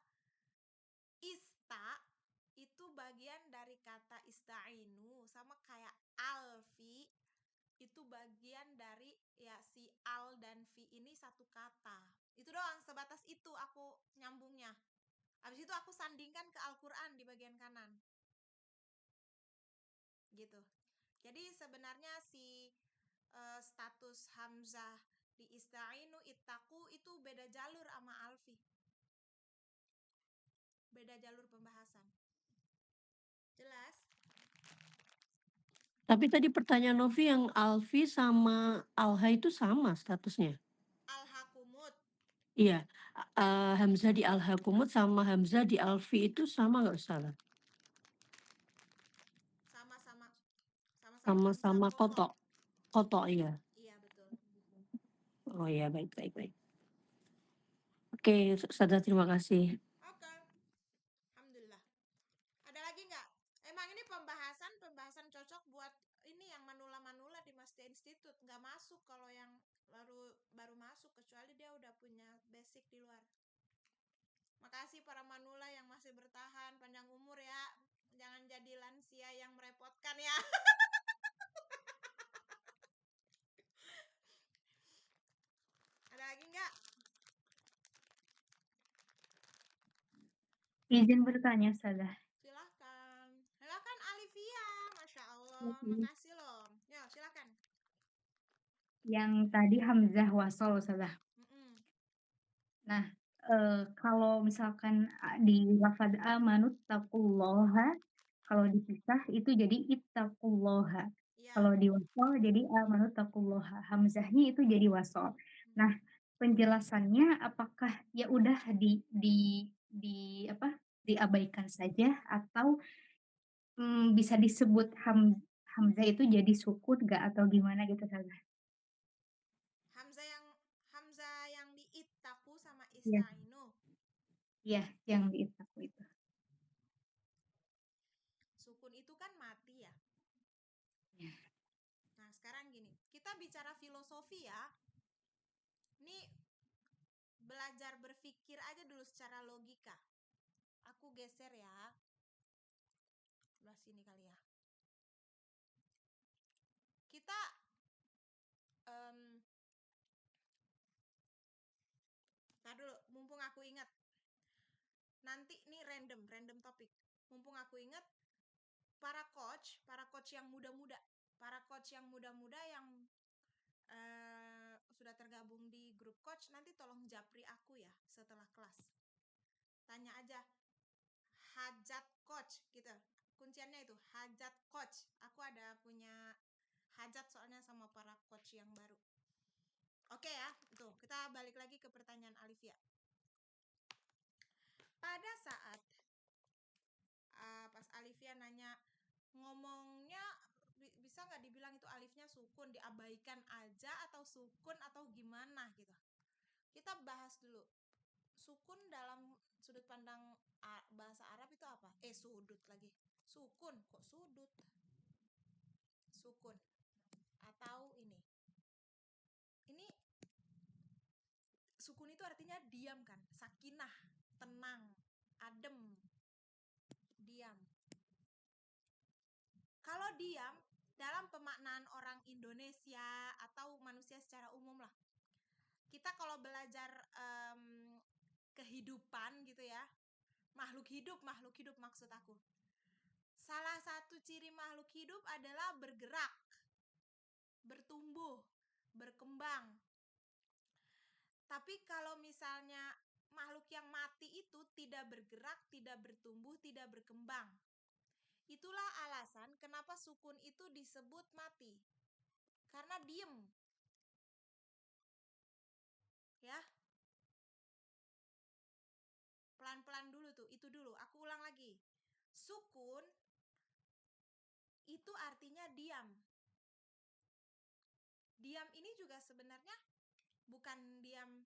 ista itu bagian dari kata ista'inu, sama kayak Alfi itu bagian dari ya si al dan fi ini satu kata. Itu doang, sebatas itu aku nyambungnya. Habis itu aku sandingkan ke Al-Qur'an di bagian kanan. Gitu. Jadi sebenarnya si status hamzah di ista'inu ittaqu itu beda jalur sama alfi. Beda jalur pembahasan. Jelas? Tapi tadi pertanyaan Novi yang alfi sama alha itu sama statusnya. Alhakumut. Iya, hamzah di alhakumut sama hamzah di alfi itu sama nggak Ustazah? Sama-sama Sama-sama hamzah koto. koto iya. Iya, betul. Oh iya, baik. Oke, Ustazah terima kasih. Oke. Alhamdulillah. Ada lagi nggak? Emang ini pembahasan cocok buat ini yang manula-manula di Mastia Institute. Nggak masuk kalau yang baru masuk, kecuali dia udah punya basic di luar. Makasih para manula yang masih bertahan, panjang umur ya. Jangan jadi lansia yang merepotkan ya. Ada lagi nggak? Izin bertanya, Ustazah. Silakan Alivia, Masya Allah, makasih loh. Ya, silakan. Yang tadi hamzah wasol, Ustazah. Nah, kalau misalkan di lafaz amanut taqullaha, kalau dipisah itu jadi ittaqullaha. Ya. Kalau di wasol jadi amanut taqullaha. Hamzahnya itu jadi wasol. Nah, penjelasannya apakah ya udah diabaikan saja atau bisa disebut hamzah itu jadi sukun nggak atau gimana gitu Ustazah? Hamzah yang di ittaqu sama Iya. ista'inu. Iya, yang di ittaqu itu. Sukun itu kan mati ya. Ya. Nah, sekarang gini, kita bicara filosofi ya. Ini belajar berpikir aja dulu secara logika. Aku geser ya. Sebelah sini kali ya. Kita dulu, mumpung aku ingat. Nanti nih random topik. Mumpung aku ingat, para coach yang muda-muda yang sudah tergabung di grup coach, nanti tolong japri aku ya setelah kelas. Tanya aja hajat coach gitu. Kunciannya itu hajat coach. Aku ada punya hajat soalnya sama para coach yang baru. Oke ya, tuh kita balik lagi ke pertanyaan Alivia. Pada saat pas Alivia nanya ngomongnya bisa nggak dibilang itu alifnya sukun, diabaikan aja atau sukun atau gimana gitu. Kita bahas dulu. Sukun dalam sudut pandang bahasa Arab itu apa? Sudut lagi. Sukun, kok sudut? Sukun. Atau ini. Ini sukun itu artinya diam kan? Sakinah, tenang, adem. Diam. Kalau diam, dalam pemaknaan orang Indonesia atau manusia secara umum lah, kita kalau belajar kehidupan gitu ya, makhluk hidup maksud aku. Salah satu ciri makhluk hidup adalah bergerak, bertumbuh, berkembang. Tapi kalau misalnya makhluk yang mati itu tidak bergerak, tidak bertumbuh, tidak berkembang. Itulah alasan kenapa sukun itu disebut mati. Karena diem. Ya. Pelan-pelan dulu tuh, itu dulu. Aku ulang lagi. Sukun itu artinya diam. Diam ini juga sebenarnya bukan diam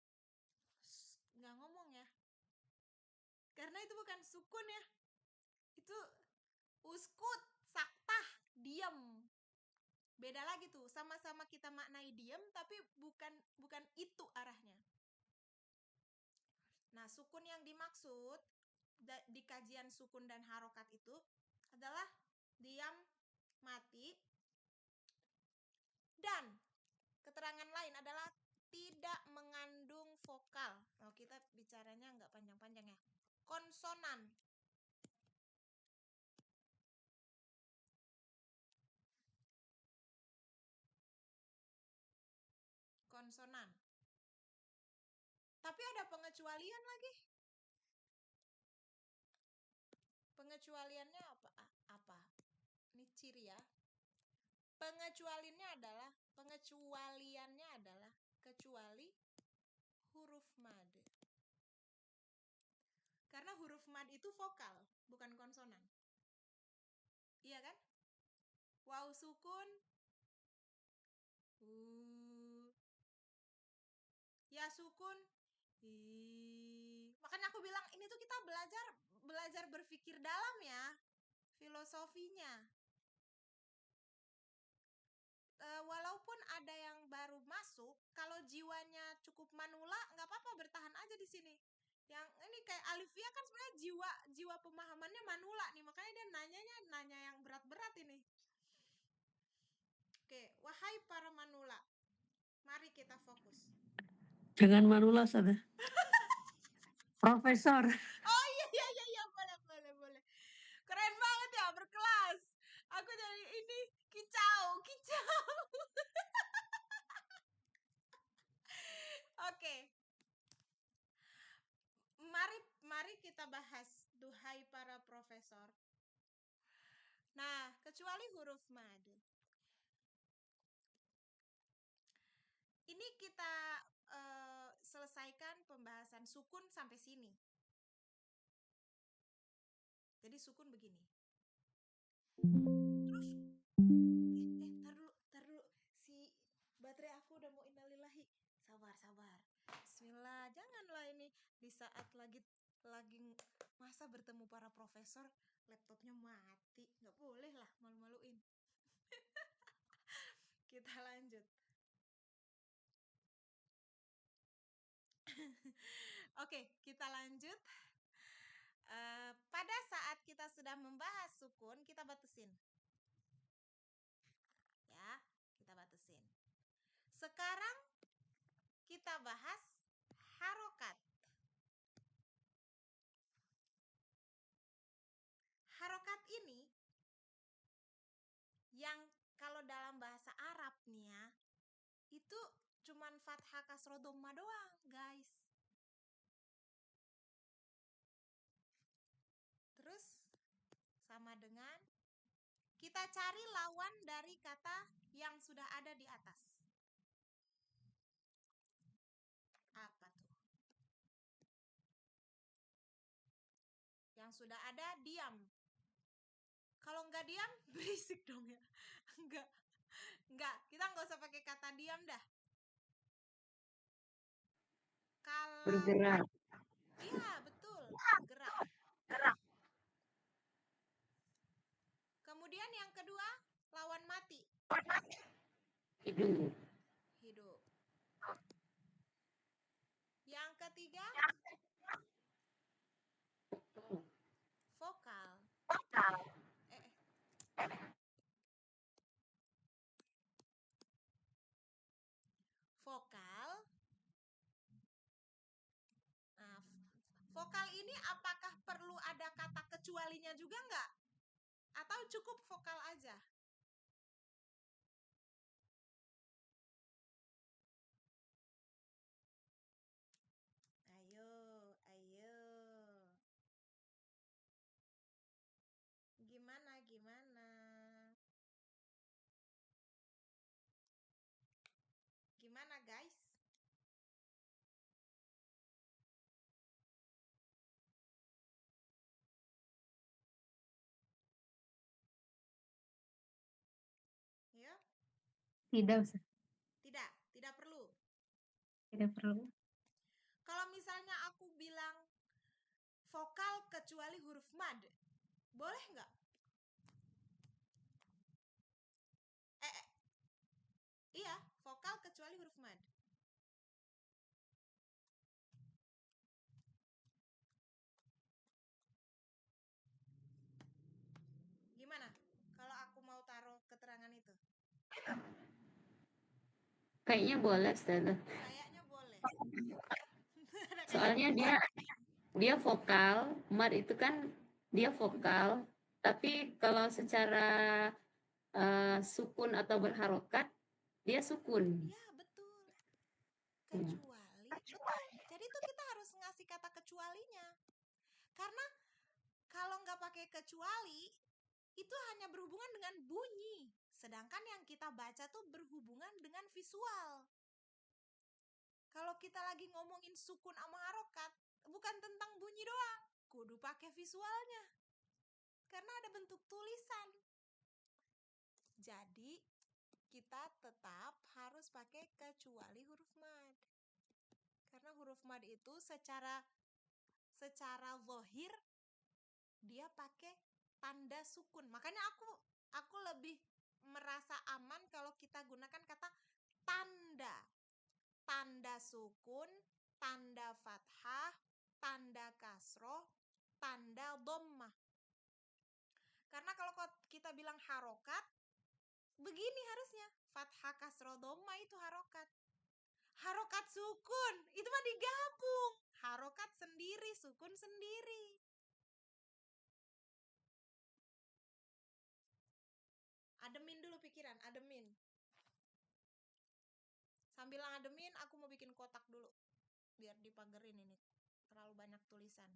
nggak ngomong ya. Karena itu bukan sukun ya. Itu uskut, saktah, diam. Beda lagi tuh, sama-sama kita maknai diam tapi bukan itu arahnya. Nah, sukun yang dimaksud di kajian sukun dan harokat itu adalah diam, mati, dan keterangan lain adalah tidak mengandung vokal. Oh, kita bicaranya nggak panjang-panjang ya. Konsonan. Konsonan. Tapi ada pengecualian lagi. Pengecualiannya apa? Ini ciri ya. Pengecualiannya adalah kecuali huruf mad. Karena huruf mad itu vokal, bukan konsonan. Iya kan? Waw sukun. Ya sukun. Makanya aku bilang ini tuh kita belajar berpikir dalam ya. Filosofinya. Walaupun ada yang baru masuk, kalau jiwanya cukup manula, nggak apa-apa bertahan aja di sini. Yang ini kayak Alifia kan sebenarnya jiwa pemahamannya manula nih, makanya dia nanya yang berat-berat ini. Oke, wahai para manula, mari kita fokus. Jangan manula saja. Profesor. Oh iya, boleh. Keren banget ya, berkelas. Aku jadi ini kicau. Oke. Mari kita bahas, duhai para profesor. Nah, kecuali huruf mad. Ini kita selesaikan pembahasan sukun sampai sini. Jadi sukun begini. Terus tar dulu. Si baterai aku udah mau innalillahi. Sabar. Bismillah, janganlah ini di saat lagi masa bertemu para profesor laptopnya mati. Nggak boleh lah, malu-maluin. Kita lanjut. Oke, kita lanjut. Pada saat kita sudah membahas sukun, kita batasin. Ya, kita batasin. Sekarang kita bahas harokat. Harokat ini yang kalau dalam bahasa Arab nih ya, itu cuman fathah kasroh dhamma doang, guys. Terus sama dengan kita cari lawan dari kata yang sudah ada di atas. Apa tuh? Yang sudah ada diam. Kalau nggak diam, berisik dong ya. Enggak. Kita nggak usah pakai kata diam dah. Kalau Bergerak. Iya, betul. Bergerak. Kemudian yang kedua, lawan mati. Hidup. Yang ketiga, vokal. Vokal Vokal ini apakah perlu ada kata kecualinya juga nggak? Atau cukup vokal aja? Ayo, ayo. Gimana, gimana? Gimana, guys? Ya? Tidak, Ustaz. Tidak perlu. Tidak perlu. Kalau misalnya aku bilang vokal kecuali huruf mad, boleh nggak? Iya, vokal kecuali huruf mad. Gimana kalau aku mau taruh keterangan itu? Kayaknya boleh, Ustaz. Kayaknya boleh. Soalnya dia vokal, mad itu kan dia vokal, tapi kalau secara sukun atau berharokat dia sukun. Ya, betul. Kecuali, betul. Jadi itu kita harus ngasih kata kecualinya. Karena kalau nggak pakai kecuali, itu hanya berhubungan dengan bunyi. Sedangkan yang kita baca tuh berhubungan dengan visual. Kalau kita lagi ngomongin sukun sama harokat, bukan tentang bunyi doang. Kudu pakai visualnya. Karena ada bentuk tulisan. Jadi, kita tetap harus pakai kecuali huruf mad. Karena huruf mad itu secara zahir dia pakai tanda sukun. Makanya aku lebih merasa aman kalau kita gunakan kata tanda. Tanda sukun, tanda fathah, tanda kasroh, tanda dhammah. Karena kalau kita bilang harokat, begini harusnya. Fathah, kasroh, dhammah itu harokat. Harokat sukun, itu mah digabung. Harokat sendiri, sukun sendiri. Ademin dulu pikiran, ademin. Sambil ngademin, aku mau bikin kotak dulu. Biar dipagerin ini. Terlalu banyak tulisan.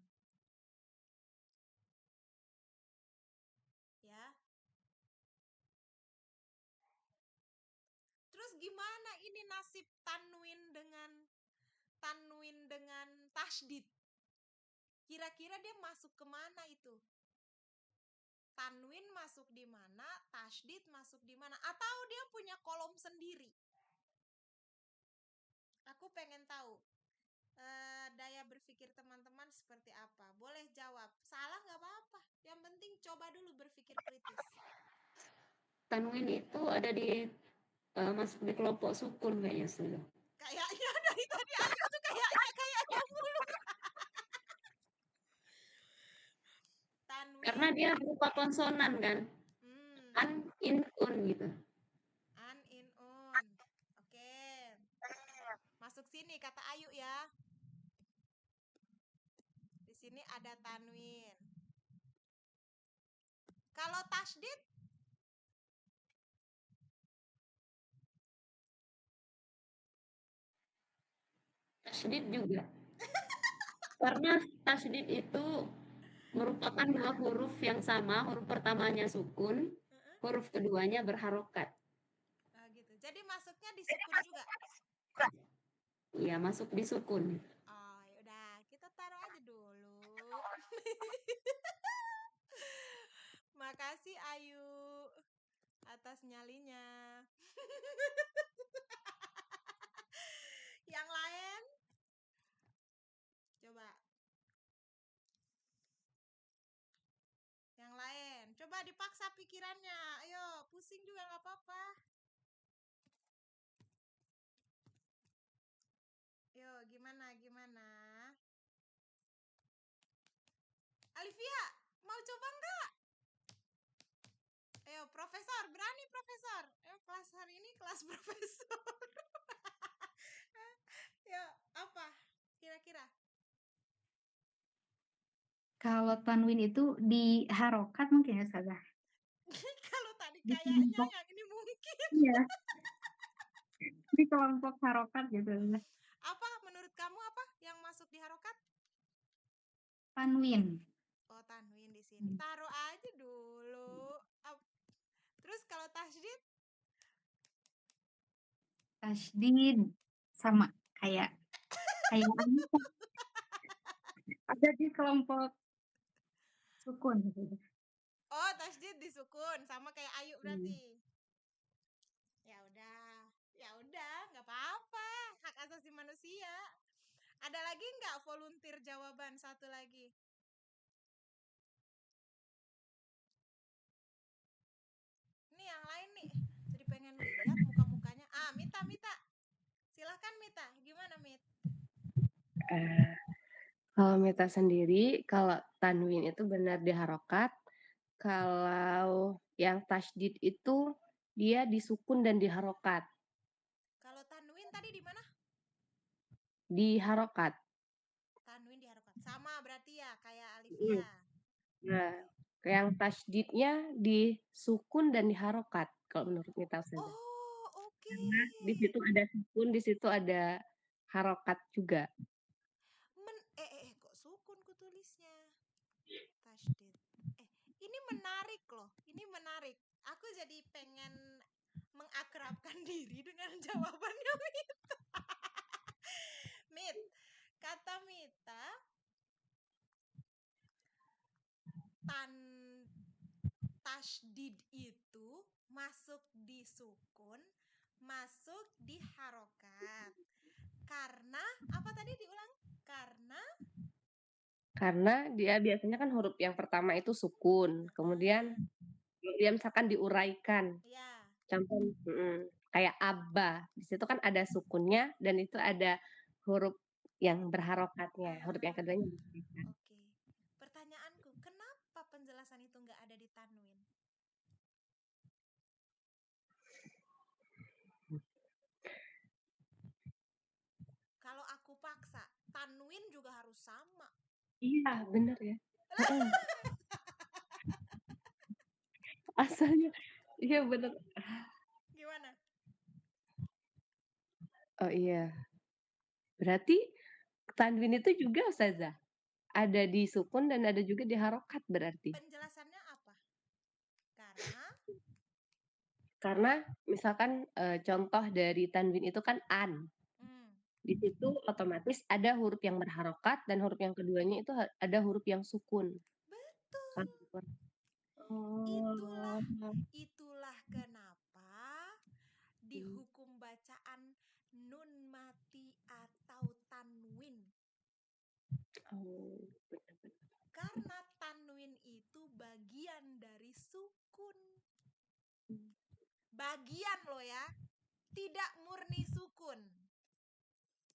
Ya. Terus gimana ini nasib tanwin dengan tasydid? Kira-kira dia masuk kemana itu? Tanwin masuk di mana? Tasydid masuk di mana? Atau dia punya kolom sendiri? Aku pengen tahu daya berpikir teman-teman seperti apa. Boleh jawab. Salah nggak apa-apa. Yang penting coba dulu berpikir kritis. Tanwin itu ada di masuk di kelompok sukun kayaknya sudah. Kayaknya dari tadi Ayu tuh kayaknya mulu. Tanwin. Karena dia berupa konsonan kan. An, in, un gitu. An, in, un. Oke. Masuk sini kata Ayu ya. Di sini ada tanwin. Kalau tasydid? Tasydid juga. Karena tasydid itu merupakan dua huruf yang sama, huruf pertamanya sukun, huruf keduanya berharokat. Nah, gitu. Jadi masuknya di sukun juga. Iya, masuk di sukun. Oh, yaudah, kita taruh aja dulu. Makasih Ayu atas nyalinya. Yang lain? Coba. Yang lain. Coba dipaksa pikirannya. Ayo, pusing juga nggak apa-apa. Yo, gimana? Alivia, mau coba nggak? Ayo, Profesor, berani Profesor. Ayo, kelas hari ini kelas Profesor. Ya, apa? Kira-kira? Kalau tanwin itu di harokat mungkin ya Ustazah? Kalau tadi Di kayaknya, kelompok yang ini mungkin. iya, di kelompok harokat gitu. Apa menurut kamu apa yang masuk di harokat? Tanwin. Oh, tanwin di sini. Taruh aja dulu. Terus kalau tasydid? Tasydid sama kayak ada di kelompok sukun gitu. Oh, tasydid disukun sama kayak Ayu berarti. Ya udah, nggak apa-apa. Hak asasi manusia. Ada lagi nggak volunteer jawaban satu lagi? Ini yang lain nih. Jadi pengen lihat muka-mukanya. Mita. Silahkan Mita. Gimana Mit? Kalau Mita sendiri, kalau tanwin itu benar di harokat, kalau yang tasydid itu dia disukun dan diharokat. Kalau tanwin tadi di mana? Di harokat. Tanwin di harokat. Sama berarti ya kayak Alifia. Nah, yang tasydidnya disukun dan diharokat kalau menurut Mita saja. Oh, oke. Karena di situ ada sukun, di situ ada harokat juga. Kok sukun ku tulisnya? Tasydid. Ini menarik loh. Ini menarik. Aku jadi pengen mengakrabkan diri dengan jawabannya Mit. Mit, kata Mita, tasydid itu masuk di sukun, masuk di harokat. Karena apa tadi diulang? Karena dia biasanya kan huruf yang pertama itu sukun, kemudian dia misalkan diuraikan. Ya. Contoh kayak abba, di situ kan ada sukunnya dan itu ada huruf yang berharokatnya, huruf yang keduanya. Oke. Pertanyaanku, kenapa penjelasan itu nggak ada di tanwin? Kalau aku paksa, tanwin juga harus sama. Iya, bener ya. Asalnya, iya bener. Gimana? Oh iya. Berarti tanwin itu juga Ustazah? Ada di sukun dan ada juga di harokat berarti? Penjelasannya apa? Karena misalkan contoh dari tanwin itu kan an. Di situ otomatis ada huruf yang berharokat dan huruf yang keduanya itu ada huruf yang sukun. Betul. Itulah kenapa di hukum bacaan nun mati atau tanwin. Karena tanwin itu bagian dari sukun. Bagian loh ya, tidak murni sukun.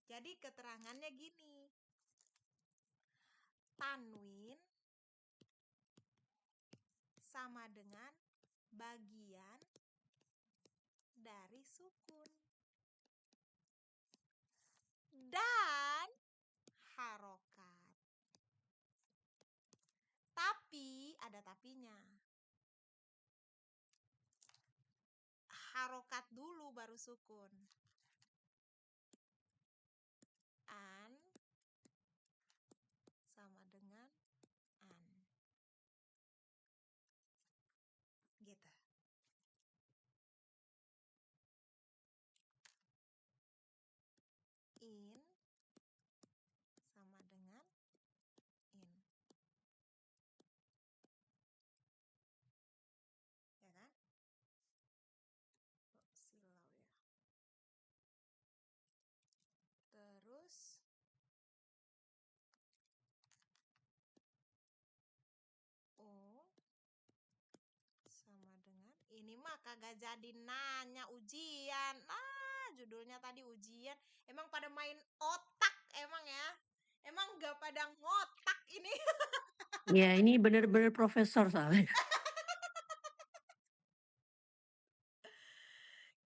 Jadi keterangannya gini. Tanwin sama dengan bagian dari sukun. Dan harokat. Tapi ada tapinya. Harokat dulu baru sukun. An sama dengan an. Gitu. In sama dengan in. Ya kan? Silau ya. Terus O sama dengan ini mah kagak jadi nanya ujian. Judulnya tadi ujian. Emang pada main otak emang ya? Emang gak pada ngotak ini? Ya, ini benar-benar profesor soalnya.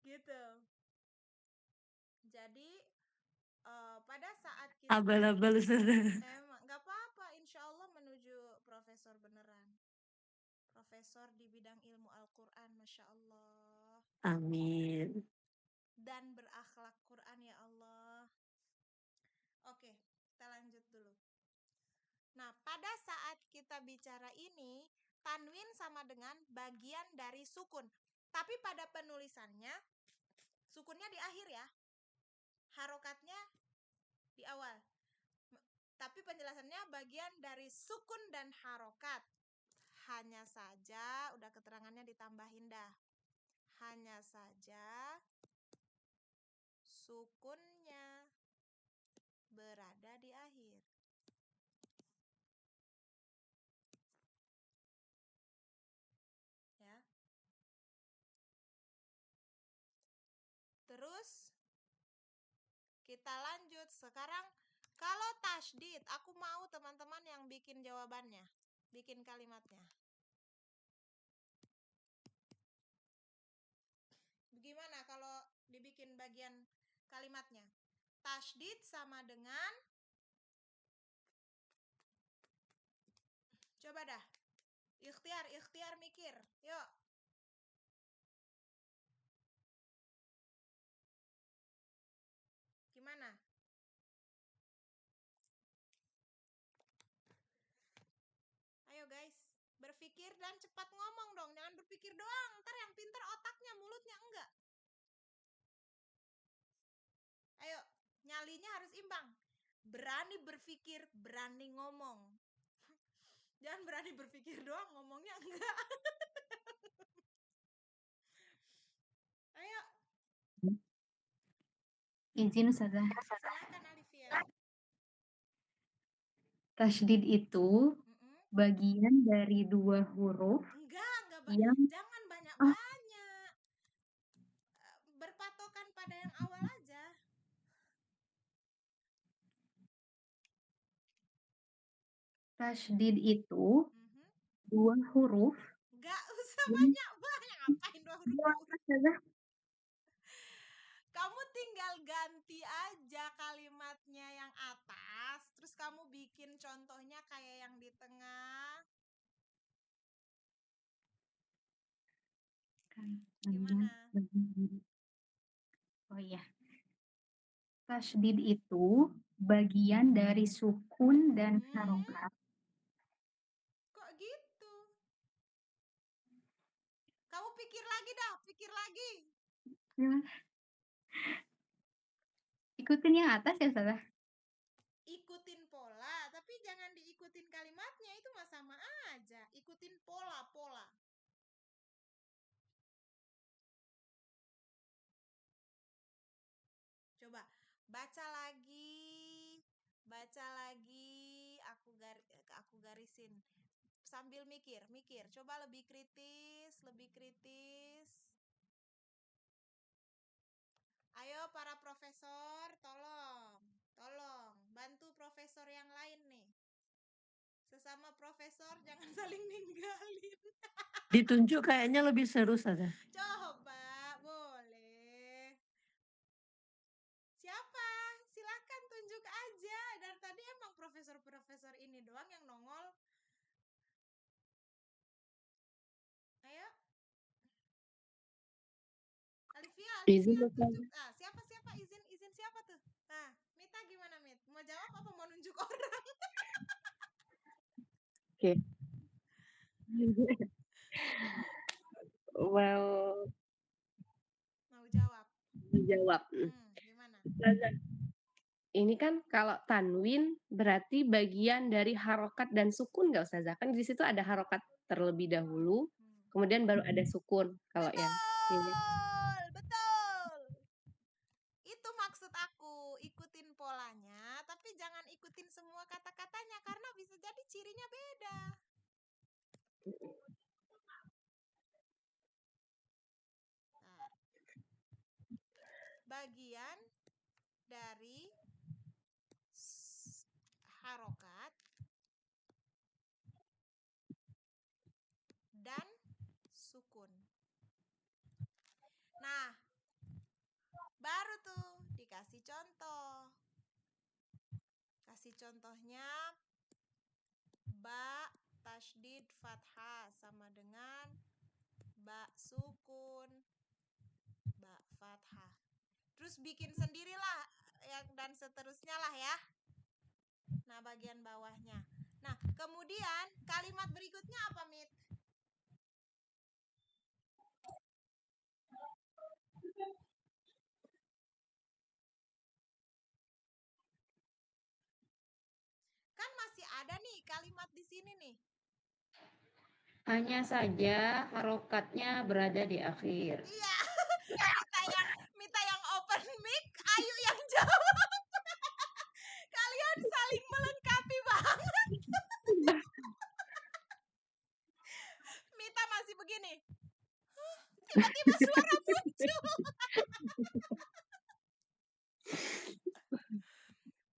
Gitu. Jadi pada saat kita Abal-abal. emang nggak apa-apa, insya Allah menuju profesor Amin. Dan berakhlak Quran ya Allah. Oke, kita lanjut dulu. Nah, pada saat kita bicara ini, tanwin sama dengan bagian dari sukun. Tapi pada penulisannya, sukunnya di akhir ya. Harokatnya di awal. Tapi penjelasannya bagian dari sukun dan harokat. Hanya saja, udah keterangannya ditambahin dah. Hanya saja sukunnya berada di akhir. Ya. Terus kita lanjut. Sekarang kalau tasydid, aku mau teman-teman yang bikin jawabannya, bikin kalimatnya. Gimana kalau dibikin bagian kalimatnya? Tasydid sama dengan, coba dah, ikhtiar mikir, yuk. Gimana? Ayo guys, berpikir dan cepat ngomong dong, jangan berpikir doang, ntar yang pinter otaknya, mulutnya enggak. Ayo, nyalinya harus imbang. Berani berpikir, berani ngomong. Jangan berani berpikir doang, ngomongnya enggak. Ayo. Izin Ustazah. Silakan Alivia. Tasydid itu bagian dari 2 huruf Enggak yang jangan banyak-banyak. Berpatokan pada yang awal aja. Tasydid itu 2 huruf. Enggak usah banyak-banyak, ngapain 2 huruf? Kamu tinggal ganti aja kalimatnya yang atas, terus kamu bikin contohnya kayak yang di tengah. Gimana? Oh iya. Tasydid itu bagian dari sukun dan harokat. Kok gitu? Kamu pikir lagi dah, pikir lagi. Ikutin yang atas ya Ustazah? Ikutin pola, tapi jangan diikutin kalimatnya, itu mah sama aja. Ikutin pola-pola. Coba baca lagi, aku garisin. Sambil mikir. Coba lebih kritis. Ayo para profesor, tolong bantu profesor yang lain nih. Sesama profesor jangan saling ninggalin. Ditunjuk kayaknya lebih seru saja. Coba, boleh. Siapa? Silakan tunjuk aja. Dari tadi emang profesor-profesor ini doang yang nongol. Ayo. Alivia, tunjuk. Ah, siapa izin siapa tuh? Nah, Mita gimana, Mit? Mau jawab apa mau nunjuk orang? Oke. Well, mau jawab. Gimana? Ini kan kalau tanwin berarti bagian dari harokat dan sukun nggak Ustazah? Kan di situ ada harokat terlebih dahulu, kemudian baru ada sukun kalau yang ini. Betul. Itu maksud aku, ikutin polanya, tapi jangan ikutin semua kata-katanya karena bisa jadi cirinya beda. Nah, bagian dari harokat dan sukun. Nah, baru tuh dikasih contoh. Kasih contohnya ba tasydid fathah sama dengan ba sukun. Terus bikin sendirilah ya, dan seterusnya lah ya. Nah, bagian bawahnya. Nah, kemudian kalimat berikutnya apa, Mit? Kan masih ada nih kalimat di sini nih. Hanya saja harokatnya berada di akhir. Iya. Mita yang open mic, Ayu yang jawab. Kalian saling melengkapi banget. Mita masih begini. Tiba-tiba suara muncul.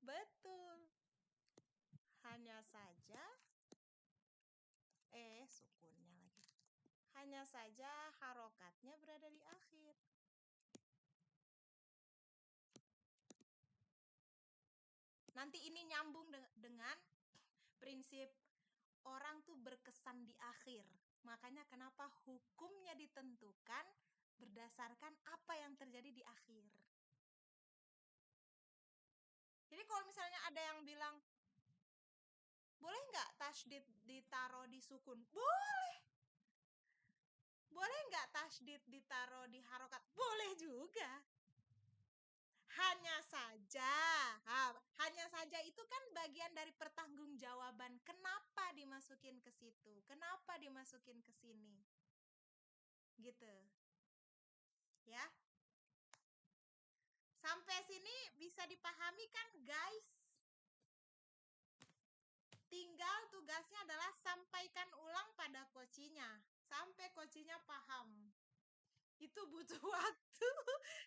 Betul. Hanya saja sukunnya lagi. Hanya saja harokatnya berada di akhir. Nanti ini nyambung dengan prinsip orang tuh berkesan di akhir. Makanya kenapa hukumnya ditentukan berdasarkan apa yang terjadi di akhir. Jadi kalau misalnya ada yang bilang, boleh nggak tasydid ditaruh di sukun? Boleh. Boleh nggak tasydid ditaruh di harokat? Boleh juga. Hanya saja itu kan bagian dari pertanggungjawaban. Kenapa dimasukin ke situ? Kenapa dimasukin ke sini? Gitu. Ya. Sampai sini bisa dipahami kan, guys? Tinggal tugasnya adalah sampaikan ulang pada coachinya. Sampai coachinya paham. Itu butuh waktu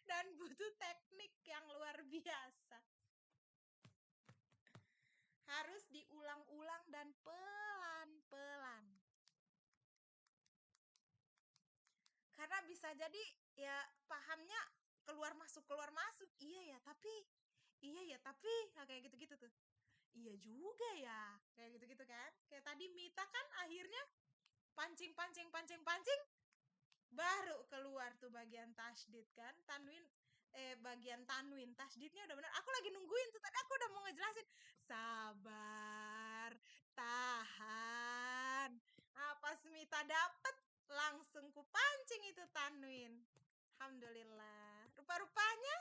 dan butuh teknik yang luar biasa. Harus diulang-ulang dan pelan-pelan. Karena bisa jadi ya pahamnya keluar masuk. Iya ya tapi nah, kayak gitu-gitu tuh. Iya juga ya. Kayak gitu-gitu kan. Kayak tadi Mita kan akhirnya pancing baru keluar tuh bagian tasydid kan. Bagian tanwin, tasydidnya udah benar. Aku lagi nungguin tuh, tadi aku udah mau ngejelasin. Sabar, tahan. Pas Mita dapet, langsung ku pancing itu tanwin. Alhamdulillah. Rupa-rupanya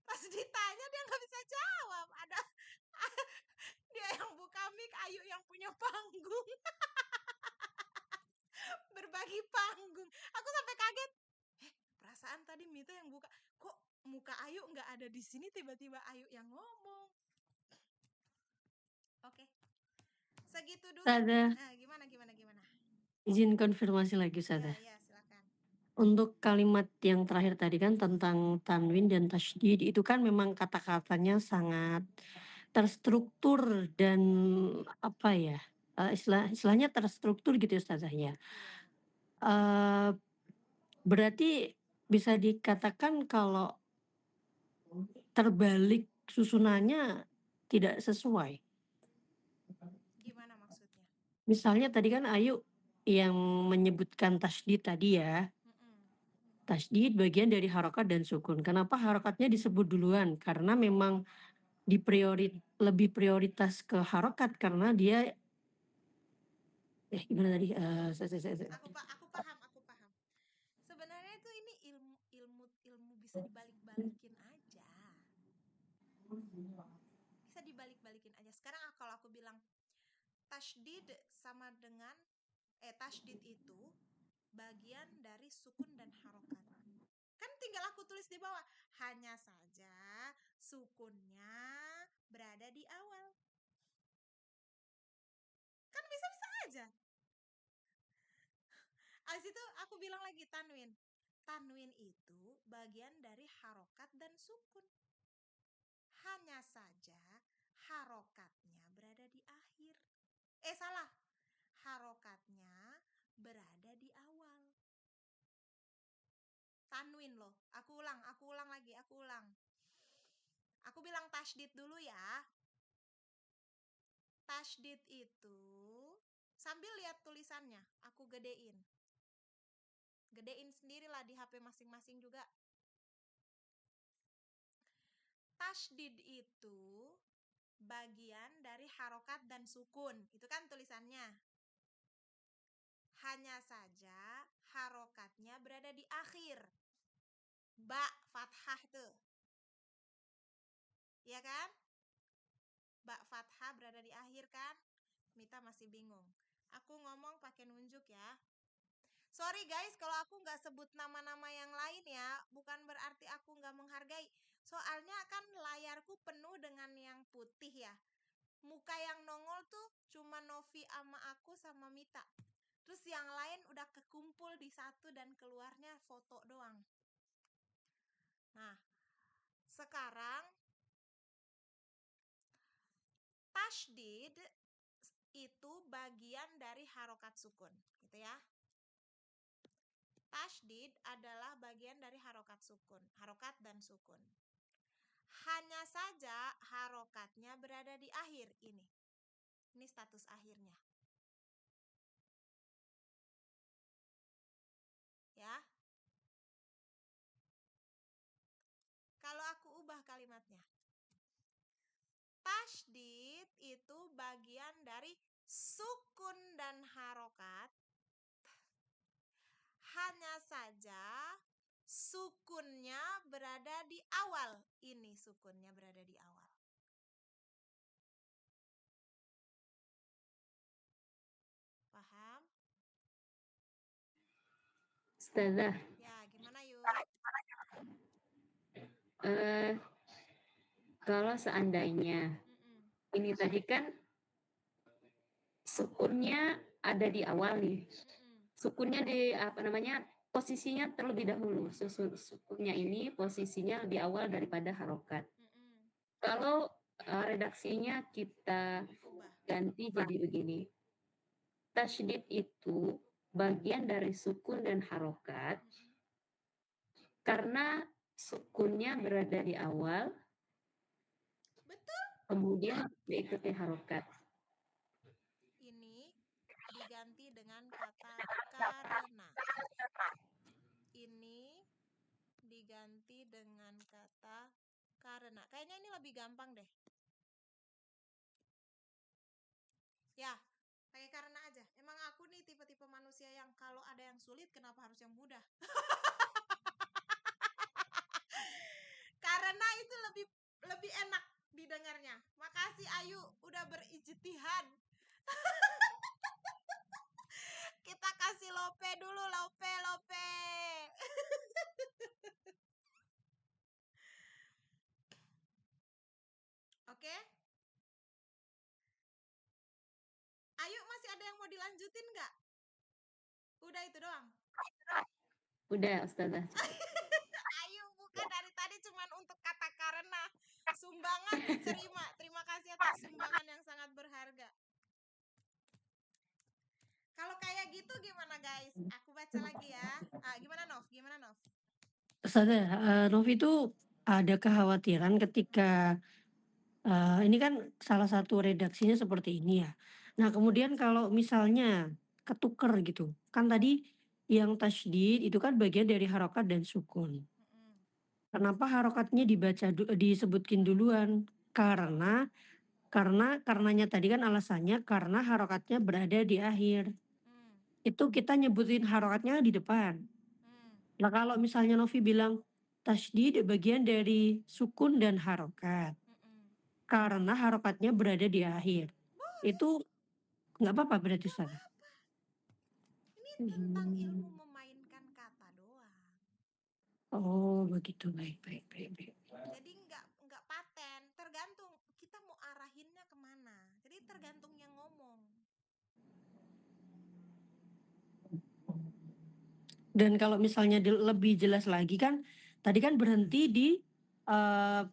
pas ditanya dia nggak bisa jawab. Ada dia yang buka mic, Ayu yang punya panggung. Berbagi panggung. Aku sampai kaget. Perasaan tadi Mita yang buka, kok muka Ayu nggak ada di sini, tiba-tiba Ayu yang ngomong. Oke. Segitu dulu. Ustazah. Nah, gimana? Izin konfirmasi lagi, Ustazah. Ya, silakan. Untuk kalimat yang terakhir tadi kan tentang tanwin dan tasydid, itu kan memang kata-katanya sangat terstruktur dan apa ya, istilahnya terstruktur gitu ya, Ustazah ya. Berarti bisa dikatakan kalau terbalik susunannya tidak sesuai. Gimana maksudnya? Misalnya tadi kan Ayu yang menyebutkan tasydid tadi ya. Tasydid bagian dari harokat dan sukun. Kenapa harokatnya disebut duluan? Karena memang lebih prioritas ke harokat karena dia gimana tadi? Aku paham. Sebenarnya itu ini ilmu bisa dibalik-balikin aja. Sekarang kalau aku bilang tasydid sama dengan tasydid itu bagian dari sukun dan harokat. Kan tinggal aku tulis di bawah, hanya saja sukunnya berada di awal. Kan bisa-bisa aja. Abis itu aku bilang lagi tanwin. Tanwin itu bagian dari harokat dan sukun. Hanya saja harokatnya berada di akhir. Salah. Harokatnya berada di awal. Tanwin loh. Aku ulang lagi. Aku bilang tasydid dulu ya. Tasydid itu sambil lihat tulisannya, aku gedein. Gedein sendirilah di HP masing-masing juga. Tasydid itu bagian dari harokat dan sukun. Itu kan tulisannya. Hanya saja harokatnya berada di akhir. Ba fathah tuh. Ya kan? Ba fathah berada di akhir kan? Mita masih bingung. Aku ngomong pakai nunjuk ya. Sorry guys kalau aku nggak sebut nama-nama yang lain ya. Bukan berarti aku nggak menghargai. Soalnya kan layarku penuh dengan yang putih ya. Muka yang nongol tuh cuma Novi sama aku sama Mita. Terus yang lain udah kekumpul di satu dan keluarnya foto doang. Nah, sekarang tasydid itu bagian dari harokat sukun, gitu ya. Tasydid adalah bagian dari harokat sukun, harokat dan sukun. Hanya saja harokatnya berada di akhir ini. Ini status akhirnya. Ya. Kalau aku ubah kalimatnya. Tasydid itu bagian dari sukun dan harokat. Hanya saja sukunnya berada di awal. Ini sukunnya berada di awal. Paham? Ustazah, Ya, gimana yuk? kalau seandainya ini tadi kan sukunnya ada di awal nih. Sukunnya di apa namanya? Posisinya terlebih dahulu. Sukunnya ini posisinya lebih awal daripada harokat. Kalau redaksinya kita ganti jadi begini. Tasydid itu bagian dari sukun dan harokat karena sukunnya berada di awal, Betul. kemudian diikuti harokat. Ini diganti dengan kata karena. Ini diganti dengan kata karena. Kayaknya ini lebih gampang deh. Ya, pakai karena aja. Emang aku nih tipe-tipe manusia yang kalau ada yang sulit kenapa harus yang mudah? Karena itu lebih enak didengarnya. Makasih Ayu udah berijtihad. Kita kasih Lope dulu, Lope. Oke? Ayu masih ada yang mau dilanjutin nggak? Udah itu doang? Udah, Ustazah. Ayu bukan dari tadi cuman untuk kata karena. Sumbangan diterima. Terima kasih atas sumbangan yang sangat berharga. Kalau kayak gitu gimana guys? Aku baca lagi ya. Gimana Nov? Ustazah, Novi itu ada kekhawatiran ketika ini kan salah satu redaksinya seperti ini ya. Nah, kemudian kalau misalnya ketuker gitu, kan tadi yang tasydid itu kan bagian dari harokat dan sukun. Kenapa harokatnya disebutkin duluan? Karenanya tadi kan alasannya karena harokatnya berada di akhir. Itu kita nyebutin harokatnya di depan. Nah, kalau misalnya Novi bilang tasydid bagian dari sukun dan harokat. Karena harokatnya berada di akhir. Itu nggak apa-apa berarti Ustaz? Ini tentang ilmu memainkan kata doang. Oh, begitu. Baik. Jadi nggak paten, tergantung kita mau arahinnya kemana. Jadi tergantung yang ngomong. Dan kalau misalnya lebih jelas lagi kan, tadi kan berhenti di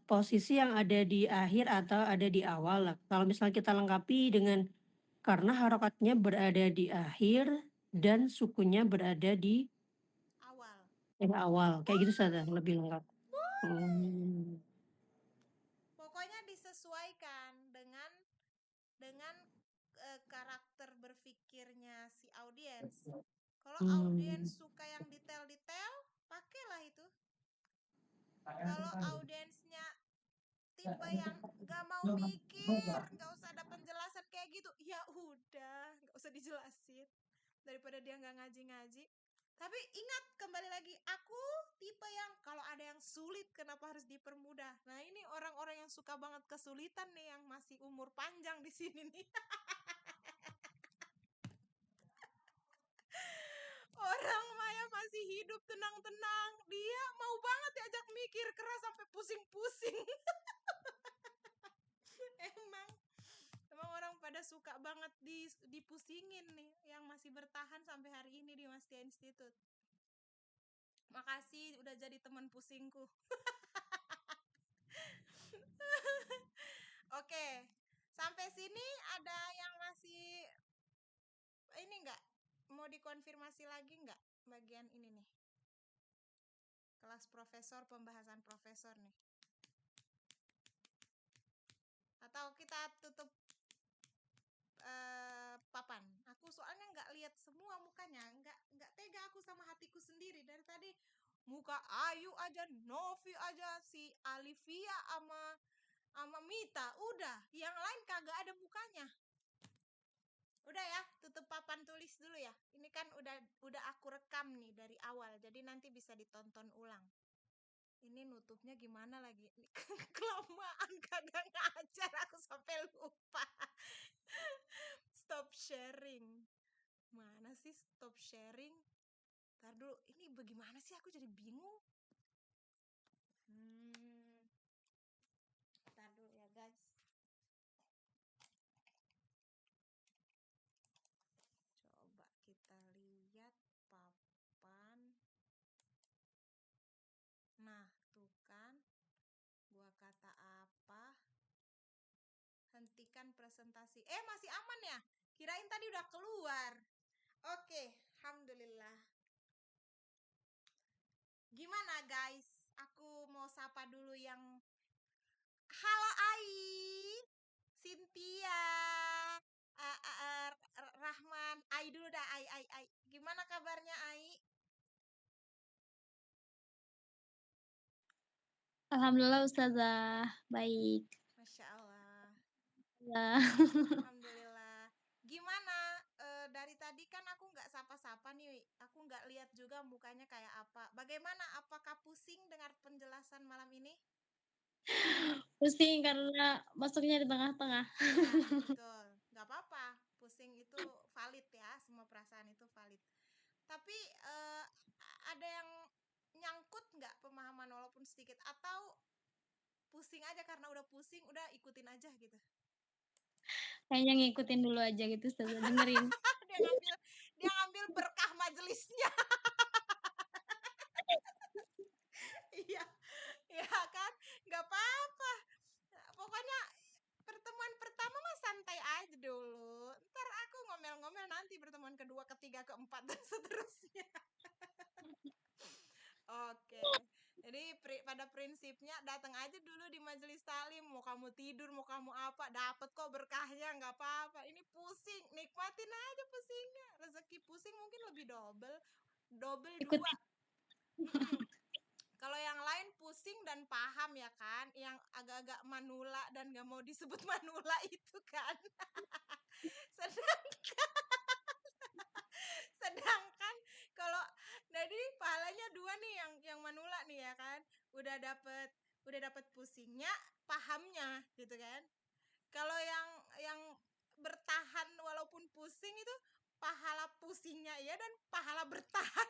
posisi yang ada di akhir atau ada di awal lah. Kalau misalnya kita lengkapi dengan karena harokatnya berada di akhir dan sukunya berada di awal. Kayak gitu saja lebih lengkap. Pokoknya disesuaikan dengan karakter berpikirnya si audiens. Kalau audiens suka yang detail-detail, pakailah itu. Kalau audiensnya tipe yang nggak mau mikir, nggak usah ada penjelasan kayak gitu, ya udah nggak usah dijelasin daripada dia nggak ngaji-ngaji. Tapi ingat, kembali lagi, aku tipe yang kalau ada yang sulit kenapa harus dipermudah. Nah ini orang-orang yang suka banget kesulitan nih, yang masih umur panjang di sini nih. Orang Maya masih hidup tenang-tenang, dia mau banget diajak mikir keras sampai pusing-pusing. Emang orang pada suka banget dipusingin nih, yang masih bertahan sampai hari ini di Mastia Institute. Makasih udah jadi teman pusingku. Oke, sampai sini ada yang masih ini enggak? Mau dikonfirmasi lagi enggak bagian ini nih? Kelas profesor, pembahasan profesor nih. Atau kita tutup papan. Aku soalnya nggak lihat semua mukanya, nggak tega aku sama hatiku sendiri dari tadi. Muka Ayu aja, Novi aja, si Alivia sama Mita, udah. Yang lain kagak ada mukanya. Udah ya, tutup papan tulis dulu ya. Ini kan udah aku rekam nih dari awal, jadi nanti bisa ditonton ulang. Ini nutupnya gimana lagi? Ini kelamaan kagak ngajar, aku sampai lupa. Stop sharing. Mana sih stop sharing? Ntar dulu, ini bagaimana sih, aku jadi bingung. Ntar dulu ya guys. Coba kita lihat papan. Nah, tuh kan. Gua kata apa? Hentikan presentasi. Masih aman ya? Kirain tadi udah keluar. Oke, alhamdulillah. Gimana guys? Aku mau sapa dulu yang halo Ai, Cynthia, Rahman. Ai dulu dah, Ai. Gimana kabarnya Ai? Alhamdulillah Ustazah, baik. Masya Allah. Ya. Alhamdulillah. Gimana? Dari tadi kan aku nggak sapa-sapa nih. Aku nggak lihat juga mukanya kayak apa. Bagaimana? Apakah pusing dengar penjelasan malam ini? Pusing karena masuknya di tengah-tengah. Ya, betul. Nggak apa-apa. Pusing itu valid ya. Semua perasaan itu valid. Tapi ada yang nyangkut nggak pemahaman walaupun sedikit? Atau pusing aja karena udah pusing, udah ikutin aja gitu? Kayaknya ngikutin dulu aja gitu, Ustazah, dengerin. dia ngambil berkah majelisnya. Iya, ya kan? Nggak apa-apa. Pokoknya pertemuan pertama mah santai aja dulu. Ntar aku ngomel-ngomel nanti pertemuan kedua, ketiga, keempat, dan seterusnya. Oke. Jadi pada prinsipnya datang aja dulu di majelis taklim, mau kamu tidur, mau kamu apa, dapat kok berkahnya, nggak apa-apa. Ini pusing, nikmatin aja pusingnya. Rezeki pusing mungkin lebih double dua. Kalau yang lain pusing dan paham ya kan, yang agak-agak manula dan gak mau disebut manula itu kan. Sedangkan kalau jadi pahalanya 2 nih, yang manula nih ya kan, udah dapet pusingnya, pahamnya gitu kan. Kalau yang bertahan walaupun pusing itu pahala pusingnya ya, dan pahala bertahan.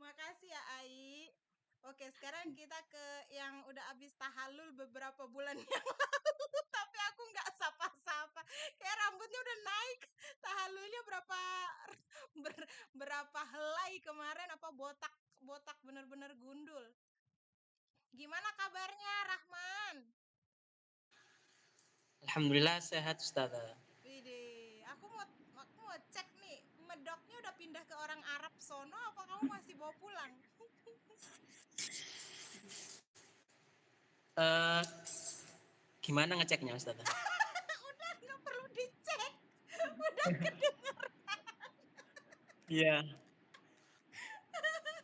Makasih ya Ai. Oke, sekarang kita ke yang udah habis tahallul beberapa bulan yang lalu, tapi aku nggak sapa-sapa. Kayak rambutnya udah naik. Tahallulnya berapa helai kemarin, apa botak bener-bener gundul. Gimana kabarnya Rahman? Alhamdulillah sehat Ustazah. Widih, aku mau cek nih, medoknya udah pindah ke orang Arab sono apa kamu masih bawa pulang? Gimana ngeceknya Ustazah? Udah nggak perlu dicek, udah kedengeran. Iya.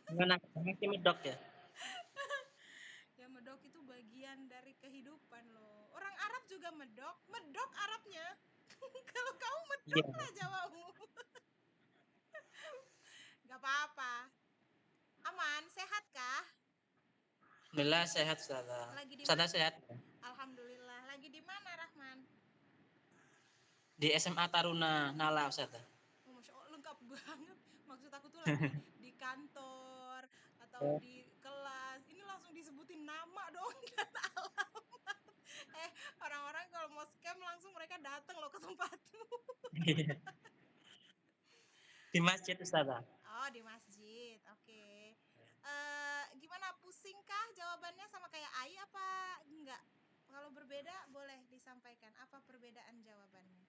Gimana? Masih medok ya? Ya medok itu bagian dari kehidupan loh. Orang Arab juga medok. Medok Arabnya. Kalau kamu Iya. medok lah Jawamu. Gak apa-apa. Aman, sehat kah? Alhamdulillah sehat Ustazah. Lagi di Ustazah mana? sehat? Alhamdulillah. Lagi di mana Rahman? Di SMA Taruna Nala Ustazah. Oh, Masya Allah, lengkap banget. Maksud aku tuh lagi di kantor atau Oh. di kelas. Ini langsung disebutin nama dong dan alamat. Orang-orang kalau mau scam langsung mereka datang loh ke tempatmu. Di masjid Ustazah. Oh, di masjid. Oke. Gimana, pusingkah jawabannya sama kayak Ai apa enggak? Kalau berbeda boleh disampaikan. Apa perbedaan jawabannya?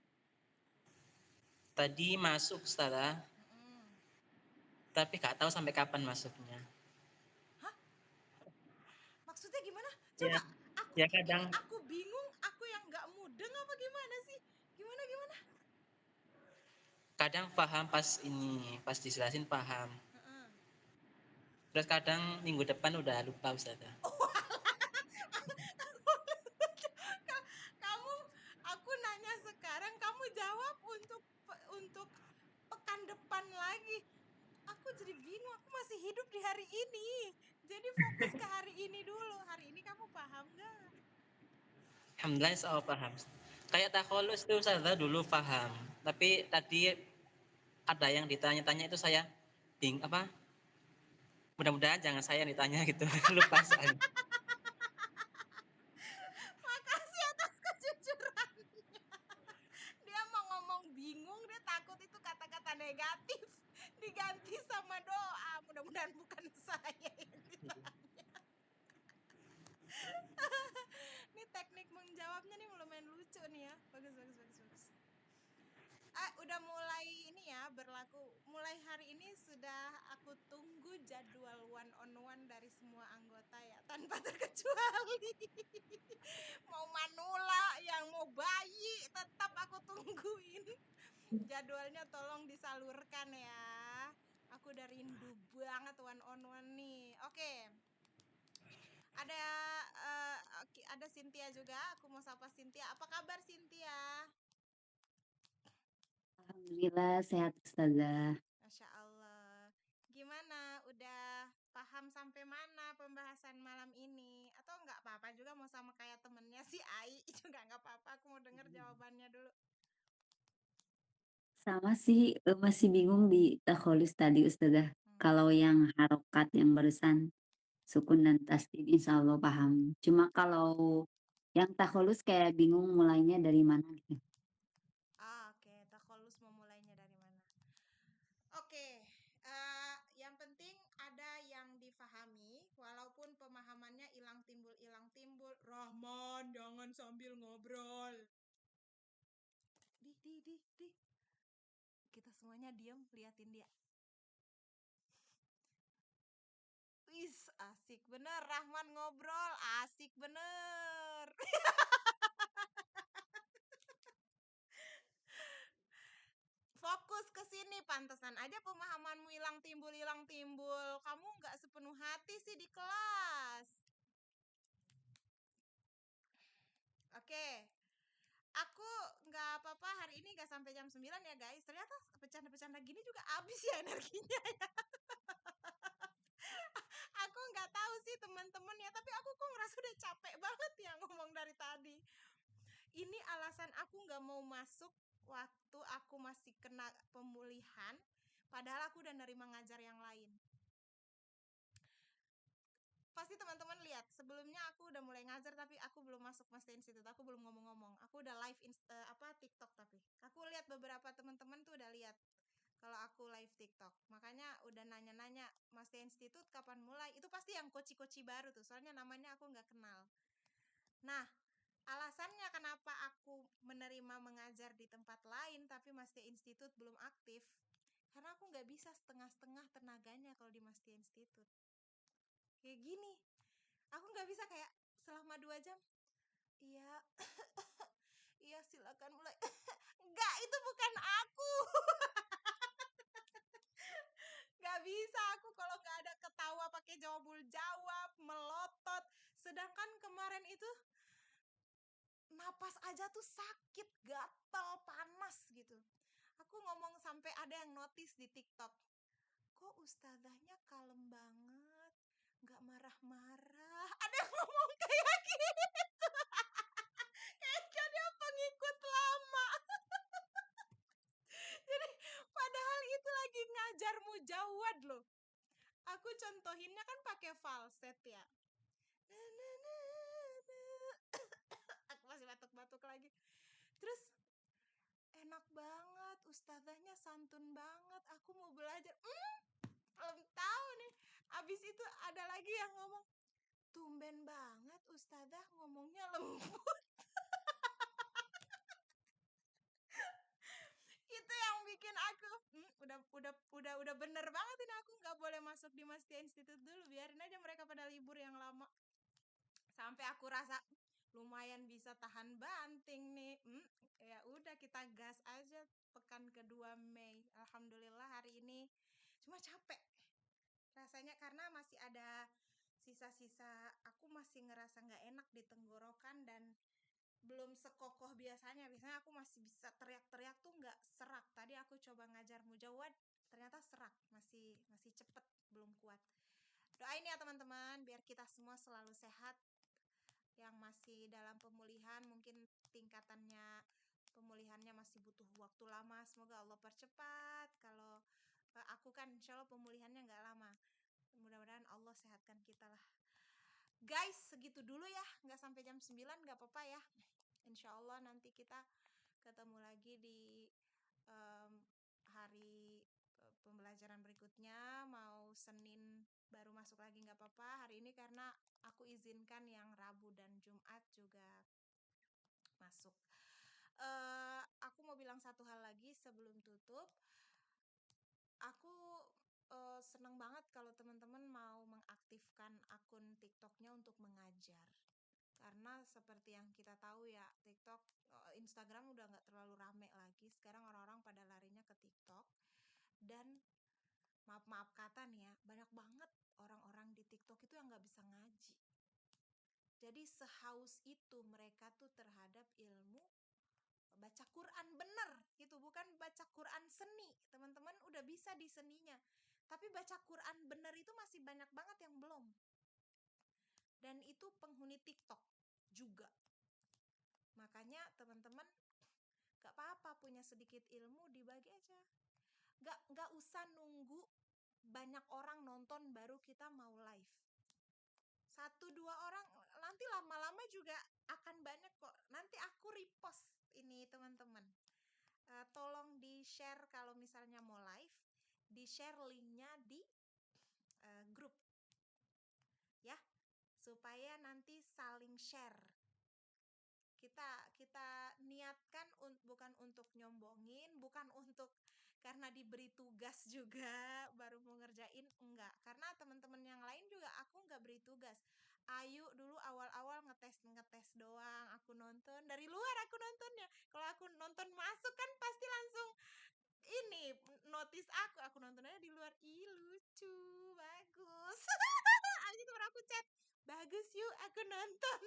Tadi masuk Ustazah, Mm-mm. tapi gak tahu sampai kapan masuknya. Hah? Maksudnya gimana? Ya, Coba ya kadang aku bingung, aku yang nggak mudeng apa gimana sih? Gimana? kadang paham pas dijelasin paham. Heeh. Terus kadang minggu depan udah lupa Ustazah. Kamu, aku nanya sekarang, kamu jawab untuk pekan depan lagi. Aku jadi bingung, aku masih hidup di hari ini. Jadi fokus ke hari ini dulu. Hari ini kamu paham nggak? Alhamdulillah soal paham. Kayak takholus tuh Ustazah dulu paham. Tapi tadi ada yang ditanya-tanya itu saya apa? Mudah-mudahan jangan saya yang ditanya gitu. Lupa saya. Makasih atas kejujurannya. Dia mau ngomong bingung, dia takut itu kata-kata negatif diganti sama doa. Mudah-mudahan bukan saya yang ditanya. Ini teknik menjawabnya nih lumayan lucu nih ya. Bagus. Udah mulai ini ya berlaku. Mulai hari ini sudah aku tunggu jadwal one on one dari semua anggota ya, tanpa terkecuali. Mau manula, yang mau bayi, tetap aku tungguin. Jadwalnya tolong disalurkan ya. Aku udah rindu banget one on one nih. Oke. Ada Cynthia juga. Aku mau sapa Cynthia. Apa kabar Cynthia? Alhamdulillah sehat Ustazah. Masya Allah. Gimana? Udah paham sampai mana pembahasan malam ini? Atau nggak apa-apa juga mau sama kayak temennya si Ai juga nggak apa-apa. Aku mau denger jawabannya dulu. Sama sih masih bingung di takholus tadi Ustazah. Kalau yang harokat yang barusan sukun dan tasdid insya Allah paham. Cuma kalau yang takholus kayak bingung mulainya dari mana gitu. Oke. Takholus mau mulainya dari mana? Oke. Yang penting ada yang difahami, walaupun pemahamannya hilang timbul. Rahman, jangan sambil ngobrol. Di. Kita semuanya diam, liatin dia. Wis, asik bener Rahman ngobrol, asik bener. Fokus ke sini, pantesan aja pemahamanmu hilang timbul. Kamu nggak sepenuh hati sih di kelas. Oke. Aku nggak apa-apa hari ini nggak sampai jam 9 ya guys. Ternyata bercanda-bercanda gini juga habis ya energinya ya. Aku nggak tahu sih teman-teman ya, tapi aku kok ngerasa udah capek banget ya ngomong dari tadi. Ini alasan aku nggak mau masuk waktu aku masih kena pemulihan, padahal aku udah nerima ngajar yang lain. Pasti teman-teman lihat, sebelumnya aku udah mulai ngajar tapi aku belum masuk Master Institute, aku belum ngomong-ngomong. Aku udah live TikTok, tapi aku lihat beberapa teman-teman tuh udah lihat kalau aku live TikTok. Makanya udah nanya-nanya Master Institute kapan mulai. Itu pasti yang koci-koci baru tuh, soalnya namanya aku nggak kenal. Nah, alasannya kenapa aku menerima mengajar di tempat lain tapi Master Institute belum aktif, karena aku nggak bisa setengah-setengah tenaganya kalau di Master Institute. Kayak gini, aku nggak bisa kayak selama 2 jam. Iya, iya silakan mulai. Enggak, itu bukan aku. Nggak bisa aku kalau nggak ada Sedangkan kemarin itu napas aja tuh sakit, gatal, panas gitu. Aku ngomong sampai ada yang notice di TikTok. Kok ustazahnya kalem banget, nggak marah-marah. Ada yang ngomong kayak gitu. Kayaknya dia pengikut lama. Jadi padahal itu lagi ngajar mujawad loh. Aku contohinnya kan pakai falset ya. Aku masih batuk-batuk lagi. Terus enak banget, ustazahnya santun banget. Aku mau belajar. Belum tahu nih. Abis itu ada lagi yang ngomong, tumben banget ustazah ngomongnya lembut. Itu yang bikin aku udah bener banget ini, aku nggak boleh masuk di Mastia Institute dulu, biarin aja mereka pada libur yang lama. Sampai aku rasa lumayan bisa tahan banting nih. Ya udah kita gas aja pekan kedua Mei. Alhamdulillah hari ini cuma capek rasanya karena masih ada sisa-sisa, aku masih ngerasa nggak enak di tenggorokan dan belum sekokoh biasanya. Biasanya aku masih bisa teriak-teriak tuh nggak serak. Tadi aku coba ngajar mujawad, ternyata serak, masih cepet, belum kuat. Doain ya teman-teman, biar kita semua selalu sehat. Yang masih dalam pemulihan, mungkin tingkatannya pemulihannya masih butuh waktu lama. Semoga Allah percepat. Kalau aku kan insya Allah pemulihannya nggak lama. Mudah-mudahan Allah sehatkan kita lah. Guys, segitu dulu ya. Nggak sampai jam 9, nggak apa-apa ya. Insya Allah nanti kita ketemu lagi di hari pembelajaran berikutnya. Mau Senin baru masuk lagi nggak apa-apa. Hari ini karena aku izinkan yang Rabu dan Jumat juga masuk. Aku mau bilang satu hal lagi sebelum tutup. Aku seneng banget kalau teman-teman mau mengaktifkan akun TikToknya untuk mengajar. Karena seperti yang kita tahu ya, TikTok, Instagram udah nggak terlalu rame lagi. Sekarang orang-orang pada larinya ke TikTok. Dan maaf kata nih ya, banyak banget orang-orang di TikTok itu yang nggak bisa ngaji. Jadi sehaus itu mereka tuh terhadap ilmu baca Quran bener gitu, bukan baca Quran seni. Teman-teman udah bisa di seninya, tapi baca Quran bener itu masih banyak banget yang belum. Dan itu penghuni TikTok juga. Makanya teman-teman gak apa-apa punya sedikit ilmu, dibagi aja. Gak usah nunggu banyak orang nonton baru kita mau live. 1-2 orang nanti lama-lama juga akan banyak kok. Nanti aku repost ini teman-teman. Tolong di-share kalau misalnya mau live, di-share linknya di grup ya, supaya nanti saling share. Kita niatkan bukan untuk nyombongin, bukan untuk karena diberi tugas juga baru mau ngerjain, enggak. Karena teman-teman yang lain juga aku enggak beri tugas. Ayu dulu awal-awal ngetes doang, aku nonton dari luar, aku nontonnya. Kalau aku nonton masuk kan pasti langsung ini notice aku nonton aja di luar. Ih lucu, bagus. Abis itu baru aku chat, bagus yuk aku nonton.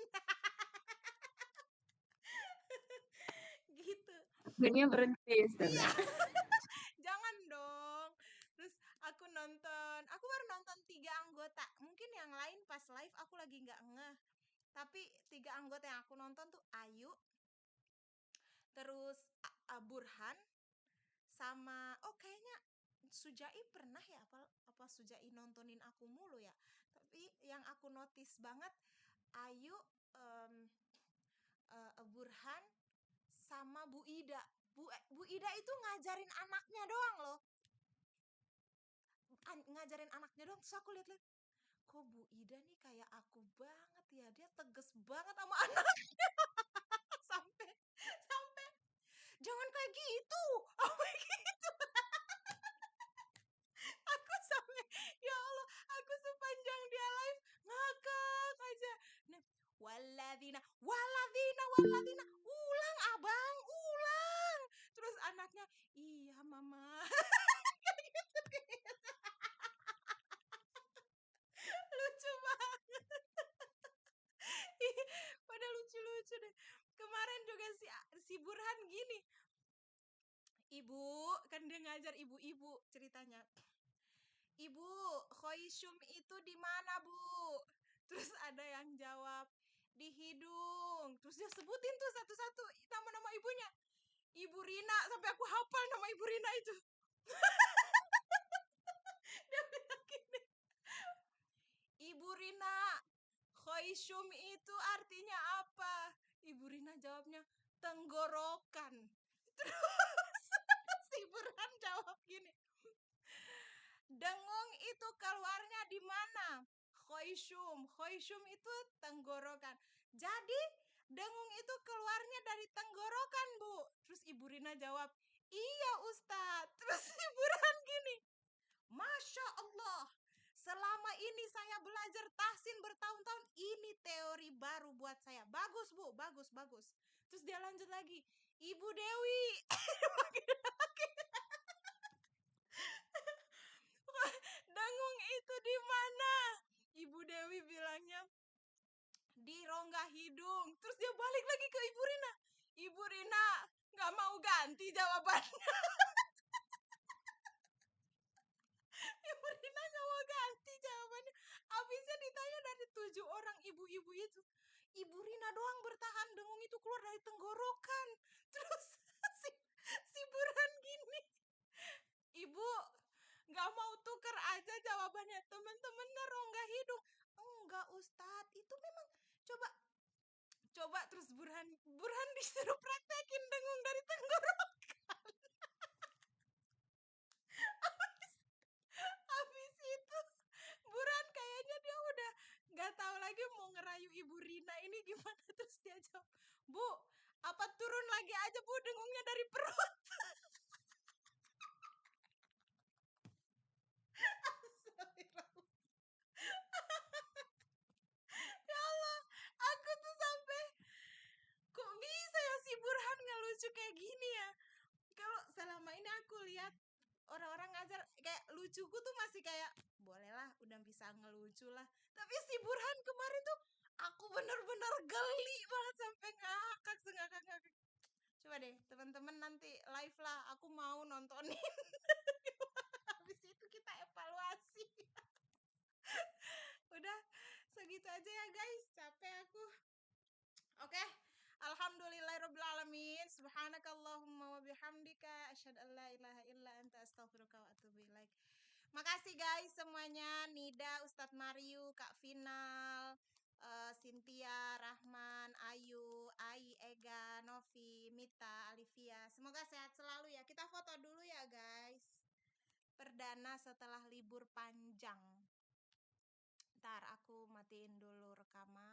Gitu. Akhirnya berhenti Iya. Jangan dong. Terus aku baru nonton 3 anggota. Mungkin yang lain pas live aku lagi nggak ngeh. Tapi 3 anggota yang aku nonton tuh Ayu, terus Burhan, sama kayaknya Sujai pernah ya, apa Sujai nontonin aku mulu ya. Tapi yang aku notice banget Ayu, Burhan, sama Bu Ida. Bu Ida itu ngajarin anaknya doang loh. Ngajarin anaknya doang. Terus aku lihat-lihat, kok Bu Ida nih kayak aku banget ya. Dia tegas banget sama anaknya. sampai jangan kayak gitu. Gitu. Aku sampai ya Allah, aku sepanjang dia live ngakak aja. Nah, waladina, ulang abang, ulang. Terus anaknya, iya mama. Lucu banget. deh. Kemarin juga si Burhan gini. Ibu, kan dia ngajar ibu-ibu ceritanya. Ibu, Khoisyum itu di mana, Bu? Terus ada yang jawab, di hidung. Terus dia sebutin tuh satu-satu nama-nama ibunya. Ibu Rina, sampai aku hafal nama Ibu Rina itu. Dia bilang gini, Ibu Rina, Khoisyum itu artinya apa? Ibu Rina jawabnya, tenggorokan. Terus si Burhan jawab gini, dengung itu keluarnya di mana? Khoisyum. Khoisyum itu tenggorokan. Jadi dengung itu keluarnya dari tenggorokan, Bu. Terus Ibu Rina jawab, iya Ustadz. Terus si Burhan gini, Masya Allah, selama ini saya belajar tahsin bertahun-tahun, ini teori baru buat saya. Bagus, Bu, bagus, bagus. Terus dia lanjut lagi, Ibu Dewi. Dengung itu di mana? Ibu Dewi bilangnya di rongga hidung. Terus dia balik lagi ke Ibu Rina. Ibu Rina nggak mau ganti jawabannya. Ibu Rina nggak mau ganti jawabannya. Habisnya ditanya dari 7 orang ibu-ibu itu. Ibu Rina doang bertahan, dengung itu keluar dari tenggorokan. Terus si Burhan gini, Ibu nggak mau tuker aja jawabannya, temen-temennya rongga hidung. Enggak Ustadz, itu memang coba terus Burhan disuruh praktekin dengung dari tenggorokan. Habis itu Burhan kayaknya dia udah nggak tahu lagi mau ngerayu Ibu Rina ini gimana. Terus dia jawab, Bu, apa turun lagi aja Bu dengungnya dari perut? Ya Allah, aku tuh sampai kok bisa ya si Burhan ngelucu kayak gini ya. Kalau selama ini aku lihat orang-orang ngajar kayak lucuku tuh masih kayak bolehlah, udah bisa ngelucu lah. Tapi si Burhan kemarin tuh aku bener-bener geli banget sampai ngakak sengakak-ngakak. Coba deh teman-teman nanti live lah, aku mau nontonin. Habis itu kita evaluasi. Udah segitu aja ya guys, capek aku. Oke, alhamdulillahirobbilalamin. Subhanakallahumma wa bihamdika asyhadu an la ilaha illa anta astaghfiruka wa atubu ilaik. Makasih guys semuanya, Nida, Ustadz Mariu, Kak Final, Cynthia, Rahman, Ayu, Ai, Ega, Novi, Mita, Alivia. Semoga sehat selalu ya. Kita foto dulu ya guys. Perdana setelah libur panjang. Ntar aku matiin dulu rekaman.